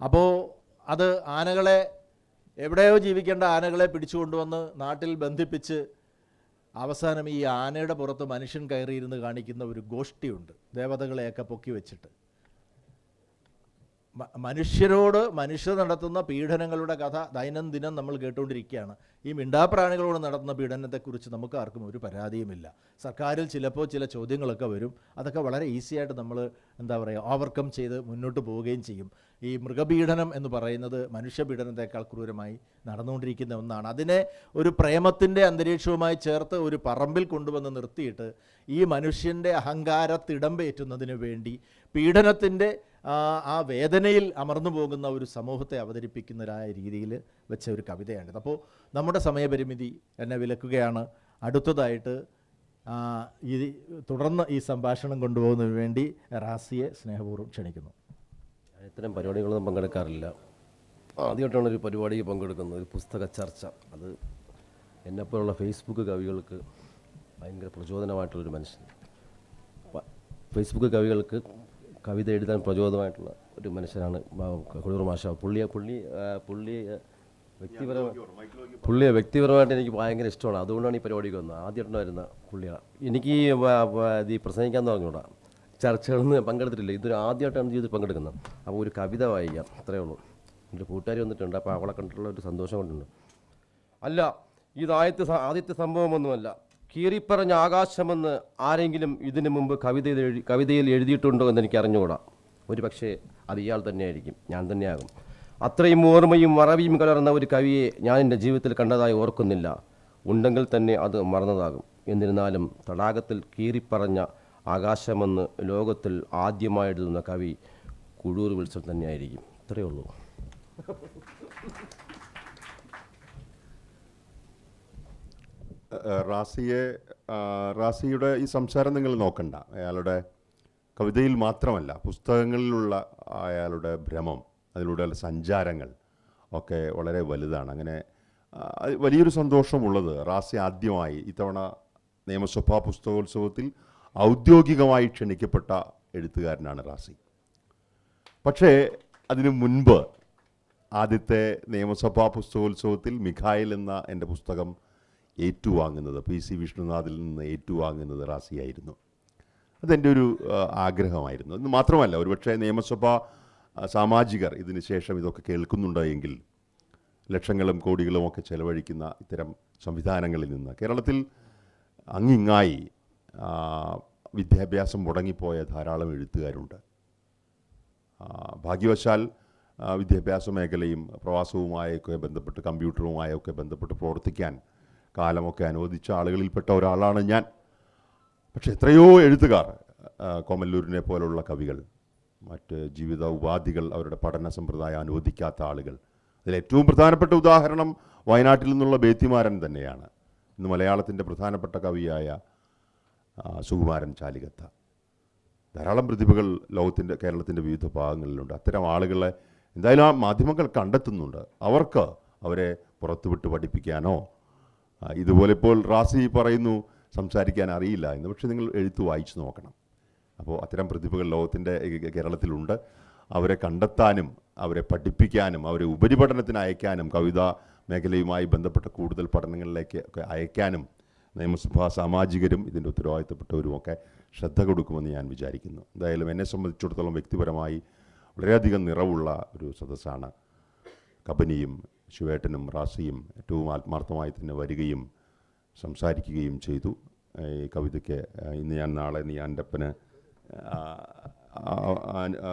അപ്പോൾ അത് ആനകളെ എവിടെയോ ജീവിക്കേണ്ട ആനകളെ പിടിച്ചുകൊണ്ടുവന്ന് നാട്ടിൽ ബന്ധിപ്പിച്ച് അവസാനം ഈ ആനയുടെ പുറത്ത് മനുഷ്യൻ കയറിയിരുന്ന് കാണിക്കുന്ന ഒരു ഗോഷ്ഠിയുണ്ട്, ദേവതകളെയൊക്കെ പൊക്കി വെച്ചിട്ട്. മനുഷ്യർ നടത്തുന്ന പീഡനങ്ങളുടെ കഥ ദൈനംദിനം നമ്മൾ കേട്ടുകൊണ്ടിരിക്കുകയാണ്. ഈ മിണ്ടാപ്രാണികളോട് നടത്തുന്ന പീഡനത്തെക്കുറിച്ച് നമുക്ക് ആർക്കും ഒരു പരാതിയുമില്ല. സർക്കാരിൽ ചിലപ്പോൾ ചില ചോദ്യങ്ങളൊക്കെ വരും. അതൊക്കെ വളരെ ഈസിയായിട്ട് നമ്മൾ ഓവർകം ചെയ്ത് മുന്നോട്ട് പോവുകയും ചെയ്യും. ഈ മൃഗപീഡനം എന്ന് പറയുന്നത് മനുഷ്യപീഡനത്തെക്കാൾ ക്രൂരമായി നടന്നുകൊണ്ടിരിക്കുന്ന ഒന്നാണ്. അതിനെ ഒരു പ്രേമത്തിൻ്റെ അന്തരീക്ഷവുമായി ചേർത്ത് ഒരു പറമ്പിൽ കൊണ്ടുവന്ന് നിർത്തിയിട്ട് ഈ മനുഷ്യൻ്റെ അഹങ്കാരത്തിടമ്പേറ്റുന്നതിന് വേണ്ടി പീഡനത്തിൻ്റെ ആ വേദനയിൽ അമർന്നു പോകുന്ന ഒരു സമൂഹത്തെ അവതരിപ്പിക്കുന്നതായ രീതിയിൽ വെച്ച ഒരു കവിതയാണിത്. അപ്പോൾ നമ്മുടെ സമയപരിമിതി എന്നെ വിലക്കുകയാണ്. അടുത്തതായിട്ട് തുടർന്ന് ഈ സംഭാഷണം കൊണ്ടുപോകുന്നതിന് വേണ്ടി റാസിയെ സ്നേഹപൂർവ്വം ക്ഷണിക്കുന്നു. ഇത്തരം പരിപാടികളൊന്നും പങ്കെടുക്കാറില്ല. ആദ്യമായിട്ടാണ് ഒരു പരിപാടിക്ക് പങ്കെടുക്കുന്നത്, ഒരു പുസ്തക ചർച്ച. അത് എന്നെപ്പോലുള്ള ഫേസ്ബുക്ക് കവികൾക്ക് ഭയങ്കര പ്രചോദനമായിട്ടുള്ളൊരു മനുഷ്യൻ. ഫേസ്ബുക്ക് കവികൾക്ക് കവിത എഴുതാൻ പ്രചോദനമായിട്ടുള്ള ഒരു മനുഷ്യനാണ് കൊടിയൂർ മാഷ. പുള്ളിയെ വ്യക്തിപരമായിട്ട് എനിക്ക് ഭയങ്കര ഇഷ്ടമാണ്. അതുകൊണ്ടാണ് ഈ പരിപാടിക്ക് വന്നത്. ആദ്യമായിട്ടാണ് വരുന്ന പുള്ളിയാണ്. എനിക്ക് ഈ പ്രസംഗിക്കാമെന്ന് പറഞ്ഞുകൂടാ, ചർച്ചകളൊന്നും പങ്കെടുത്തിട്ടില്ല. ഇതൊരു ആദ്യമായിട്ടാണ് ജീവിതത്തിൽ പങ്കെടുക്കുന്നത്. അപ്പോൾ ഒരു കവിത വായിക്കാം, അത്രയേ ഉള്ളൂ. എൻ്റെ കൂട്ടുകാരി വന്നിട്ടുണ്ട്, അപ്പോൾ അവളെ കണ്ടിട്ടുള്ള ഒരു സന്തോഷം കൊണ്ടുണ്ട്. അല്ല, ഇത് ആദ്യത്തെ സംഭവമൊന്നുമല്ല. കീറിപ്പറഞ്ഞ ആകാശമെന്ന് ആരെങ്കിലും ഇതിനു മുമ്പ് കവിതയിൽ എഴുതിയിട്ടുണ്ടോ എന്ന് എനിക്ക് അറിഞ്ഞുകൂടാ. ഒരു പക്ഷേ അത് ഇയാൾ തന്നെയായിരിക്കും, ഞാൻ തന്നെയാകും. അത്രയും ഓർമ്മയും മറവിയും കലർന്ന ഒരു കവിയെ ഞാൻ എൻ്റെ ജീവിതത്തിൽ കണ്ടതായി ഓർക്കുന്നില്ല. ഉണ്ടെങ്കിൽ തന്നെ അത് മറന്നതാകും. എന്നിരുന്നാലും തടാകത്തിൽ കീറിപ്പറഞ്ഞ ആകാശമെന്ന് ലോകത്തിൽ ആദ്യമായി എഴുതുന്ന കവി കുഴൂർ വിൽസൺ തന്നെയായിരിക്കും. ഇത്രയേ ഉള്ളൂ. റാസിയുടെ ഈ സംസാരം നിങ്ങൾ നോക്കണ്ട. അയാളുടെ കവിതയിൽ മാത്രമല്ല, പുസ്തകങ്ങളിലുള്ള അയാളുടെ ഭ്രമം, അതിലൂടെയുള്ള സഞ്ചാരങ്ങൾ ഒക്കെ വളരെ വലുതാണ്. അങ്ങനെ വലിയൊരു സന്തോഷമുള്ളത് റാസി ആദ്യമായി ഇത്തവണ നിയമസഭാ പുസ്തകോത്സവത്തിൽ ഔദ്യോഗികമായി ക്ഷണിക്കപ്പെട്ട എഴുത്തുകാരനാണ് റാസി. പക്ഷേ അതിനു മുൻപ് ആദ്യത്തെ നിയമസഭാ പുസ്തകോത്സവത്തിൽ മിഖായിൽ എന്ന എൻ്റെ പുസ്തകം ഏറ്റുവാങ്ങുന്നത് PC വിഷ്ണുനാഥിൽ നിന്ന് ഏറ്റുവാങ്ങുന്നത് റാസിയായിരുന്നു. അതെൻ്റെ ഒരു ആഗ്രഹമായിരുന്നു. എന്ന് മാത്രമല്ല, ഒരുപക്ഷെ നിയമസഭാ സാമാജികർ ഇതിന് ശേഷം ഇതൊക്കെ കേൾക്കുന്നുണ്ട് എങ്കിൽ ലക്ഷങ്ങളും കോടികളും ഒക്കെ ചെലവഴിക്കുന്ന ഇത്തരം സംവിധാനങ്ങളിൽ നിന്ന് കേരളത്തിൽ അങ്ങിങ്ങായി വിദ്യാഭ്യാസം മുടങ്ങിപ്പോയ ധാരാളം എഴുത്തുകാരുണ്ട്. ഭാഗ്യവശാൽ വിദ്യാഭ്യാസ മേഖലയും പ്രവാസവുമായൊക്കെ ബന്ധപ്പെട്ട് കമ്പ്യൂട്ടറുമായൊക്കെ ബന്ധപ്പെട്ട് പ്രവർത്തിക്കാൻ കാലമൊക്കെ അനുവദിച്ച ആളുകളിൽപ്പെട്ട ഒരാളാണ് ഞാൻ. പക്ഷേ എത്രയോ എഴുത്തുകാർ, കോമല്ലൂരിനെ പോലുള്ള കവികൾ, മറ്റ് ജീവിത ഉപാധികൾ അവരുടെ പഠന സമ്പ്രദായം അനുവദിക്കാത്ത ആളുകൾ. അതിലേറ്റവും പ്രധാനപ്പെട്ട ഉദാഹരണം വയനാട്ടിൽ നിന്നുള്ള ബേത്തിമാരൻ തന്നെയാണ്. ഇന്ന് മലയാളത്തിൻ്റെ പ്രധാനപ്പെട്ട കവിയായ സുകുമാരൻ ചാലികത്ത. ധാരാളം പ്രതിഭകൾ കേരളത്തിൻ്റെ വിവിധ ഭാഗങ്ങളിലുണ്ട്. അത്തരം ആളുകളെ എന്തായാലും ആ മാധ്യമങ്ങൾ കണ്ടെത്തുന്നുണ്ട്. അവർക്ക് അവരെ പുറത്തുവിട്ട് പഠിപ്പിക്കാനോ, ഇതുപോലെ ഇപ്പോൾ റാസി പറയുന്നു സംസാരിക്കാൻ അറിയില്ല എന്ന്, പക്ഷേ നിങ്ങൾ എഴുത്ത് വായിച്ചു നോക്കണം. അപ്പോൾ അത്തരം പ്രതിഭകൾ കേരളത്തിലുണ്ട്. അവരെ കണ്ടെത്താനും അവരെ പഠിപ്പിക്കാനും അവരെ ഉപരിപഠനത്തിന് അയക്കാനും കവിതാ മേഖലയുമായി ബന്ധപ്പെട്ട കൂടുതൽ പഠനങ്ങളിലേക്ക് ഒക്കെ അയക്കാനും നിയമസഭാ സാമാജികരും ഇതിൻ്റെ ഉത്തരവാദിത്തപ്പെട്ടവരുമൊക്കെ ശ്രദ്ധ കൊടുക്കുമെന്ന് ഞാൻ വിചാരിക്കുന്നു. എന്തായാലും എന്നെ സംബന്ധിച്ചിടത്തോളം വ്യക്തിപരമായി വളരെയധികം നിറവുള്ള ഒരു സദസ്സാണ്. കബനിയും ശിവേട്ടനും റാസിയും ഏറ്റവും ആത്മാർത്ഥമായി തന്നെ വരികയും സംസാരിക്കുകയും ചെയ്തു. ഈ കവിതയ്ക്ക് നാളെ നീയാൻ്റപ്പന്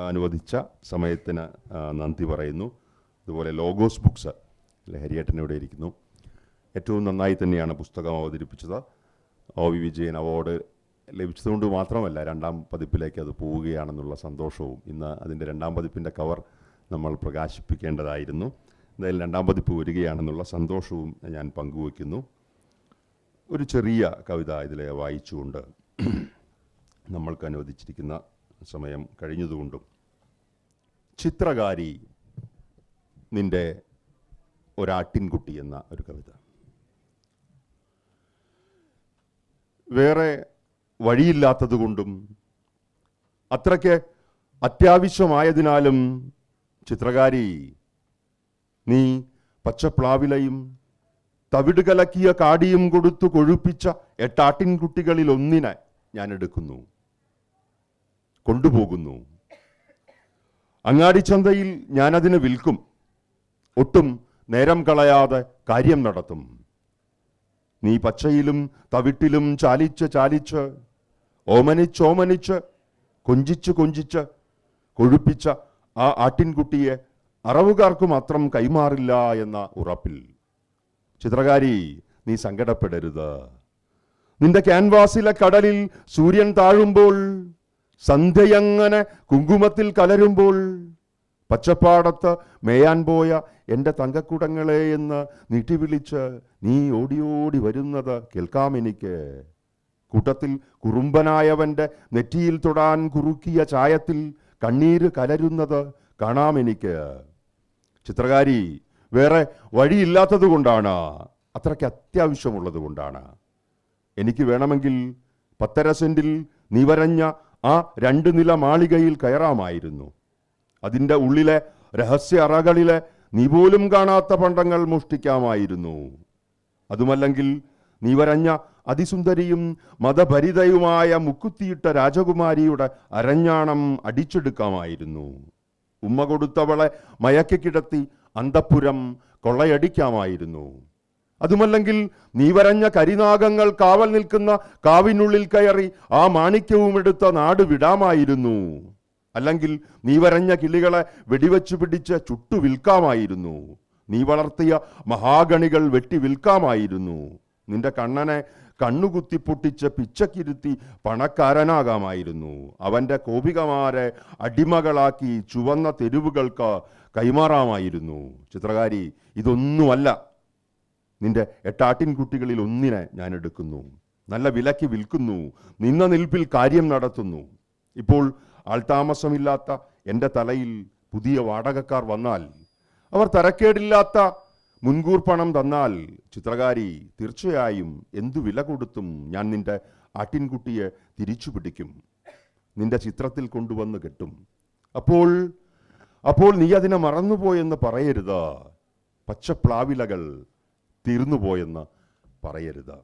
അനുവദിച്ച സമയത്തിന് നന്ദി പറയുന്നു. അതുപോലെ ലോഗോസ് ബുക്സ്, ഹരിയേട്ടൻ ഇവിടെ ഇരിക്കുന്നു, ഏറ്റവും നന്നായി തന്നെയാണ് പുസ്തകം അവതരിപ്പിച്ചത്. OV വിജയൻ അവാർഡ് ലഭിച്ചതുകൊണ്ട് മാത്രമല്ല, 2ാം പതിപ്പിലേക്ക് അത് പോവുകയാണെന്നുള്ള സന്തോഷവും, ഇന്ന് അതിൻ്റെ 2ാം പതിപ്പിൻ്റെ കവർ നമ്മൾ പ്രകാശിപ്പിക്കേണ്ടതായിരുന്നു. എന്തായാലും 2ാം പതിപ്പ് വരികയാണെന്നുള്ള സന്തോഷവും ഞാൻ പങ്കുവയ്ക്കുന്നു. ഒരു ചെറിയ കവിത ഇതിലെ വായിച്ചുകൊണ്ട് നമ്മൾക്ക് അനുവദിച്ചിരിക്കുന്ന സമയം കഴിഞ്ഞതുകൊണ്ടും, ചിത്രകാരി നിൻ്റെ ഒരാട്ടിൻകുട്ടി എന്ന ഒരു കവിത. വേറെ വഴിയില്ലാത്തതുകൊണ്ടും അത്രയ്ക്ക് അത്യാവശ്യമായതിനാലും ചിത്രകാരി നീ പച്ചപ്ലാവിലയും തവിട് കലക്കിയ കാടിയും കൊടുത്തു കൊഴുപ്പിച്ച 8 ആട്ടിൻകുട്ടികളിൽ ഒന്നിനെ ഞാൻ എടുക്കുന്നു, കൊണ്ടുപോകുന്നു. അങ്ങാടിച്ചന്തയിൽ ഞാനതിനെ വിൽക്കും. ഒട്ടും നേരം കളയാതെ കാര്യം നടത്തും. നീ പച്ചയിലും തവിട്ടിലും ചാലിച്ച് ഓമനിച്ച് കൊഞ്ചിച്ച് കൊഴുപ്പിച്ച ആ ആട്ടിൻകുട്ടിയെ അറവുകാർക്ക് മാത്രം കൈമാറില്ല എന്ന ഉറപ്പിൽ ചിത്രകാരി നീ സങ്കടപ്പെടരുത്. നിന്റെ ക്യാൻവാസിലെ കടലിൽ സൂര്യൻ താഴുമ്പോൾ, സന്ധ്യയങ്ങനെ കുങ്കുമത്തിൽ കലരുമ്പോൾ, പച്ചപ്പാടത്ത് മേയാൻ പോയ എൻ്റെ തങ്കക്കുടങ്ങളെ എന്ന് നീട്ടിവിളിച്ച് നീ ഓടി വരുന്നത് കേൾക്കാമെനിക്ക്. കൂട്ടത്തിൽ കുറുമ്പനായവൻ്റെ നെറ്റിയിൽ തൊടാൻ കുറുക്കിയ ചായത്തിൽ കണ്ണീര് കലരുന്നത് കാണാമെനിക്ക്. ചിത്രകാരി വേറെ വഴിയില്ലാത്തത് കൊണ്ടാണ്, അത്രയ്ക്ക് അത്യാവശ്യമുള്ളത് കൊണ്ടാണ്. എനിക്ക് വേണമെങ്കിൽ 10.5 സെൻറ്റിൽ നീ വരഞ്ഞ ആ 2 നില മാളികയിൽ കയറാമായിരുന്നു. അതിൻ്റെ ഉള്ളിലെ രഹസ്യ അറകളിലെ നീ പോലും കാണാത്ത പണ്ടങ്ങൾ മോഷ്ടിക്കാമായിരുന്നു. അതുമല്ലെങ്കിൽ നീ വരഞ്ഞ അതിസുന്ദരിയും മതഭരിതയുമായ മുക്കുത്തിയിട്ട രാജകുമാരിയുടെ അരഞ്ഞാണം അടിച്ചെടുക്കാമായിരുന്നു. ഉമ്മ കൊടുത്തവളെ മയക്കി കിടത്തി അന്തഃപുരം കൊള്ളയടിക്കാമായിരുന്നു. അതുമല്ലെങ്കിൽ നീ വരഞ്ഞ കരിനാഗങ്ങൾ കാവൽ നിൽക്കുന്ന കാവിനുള്ളിൽ കയറി ആ മാണിക്യവും എടുത്ത നാട് വിടാമായിരുന്നു. അല്ലെങ്കിൽ നീ വരഞ്ഞ കിളികളെ വെടിവെച്ചു പിടിച്ച് ചുട്ടു വിൽക്കാമായിരുന്നു. നീ വളർത്തിയ മഹാഗണികൾ വെട്ടി വിൽക്കാമായിരുന്നു. നിന്റെ കണ്ണനെ കണ്ണുകുത്തി പൊട്ടിച്ച് പിച്ചക്കിരുത്തി പണക്കാരനാകാമായിരുന്നു. അവൻ്റെ കോപികമാരെ അടിമകളാക്കി ചുവന്ന തെരുവുകൾക്ക് കൈമാറാമായിരുന്നു. ചിത്രകാരി, ഇതൊന്നുമല്ല. നിന്റെ 8 ആട്ടിൻകുട്ടികളിൽ ഒന്നിനെ ഞാൻ എടുക്കുന്നു, നല്ല വിലയ്ക്ക് വിൽക്കുന്നു, നിന്ന നിൽപ്പിൽ കാര്യം നടത്തുന്നു. ഇപ്പോൾ ആൾതാമസമില്ലാത്ത എൻ്റെ തലയിൽ പുതിയ വാടകക്കാർ വന്നാൽ, അവർ തരക്കേടില്ലാത്ത മുൻകൂർ പണം തന്നാൽ, ചിത്രകാരി തീർച്ചയായും എന്തു വില കൊടുത്തും ഞാൻ നിന്റെ ആട്ടിൻകുട്ടിയെ തിരിച്ചു പിടിക്കും, നിന്റെ ചിത്രത്തിൽ കൊണ്ടുവന്ന് കെട്ടും. അപ്പോൾ അപ്പോൾ നീ അതിനെ മറന്നുപോയെന്ന് പറയരുത്, പച്ചപ്ലാവിലകൾ തീർന്നുപോയെന്ന് പറയരുത്.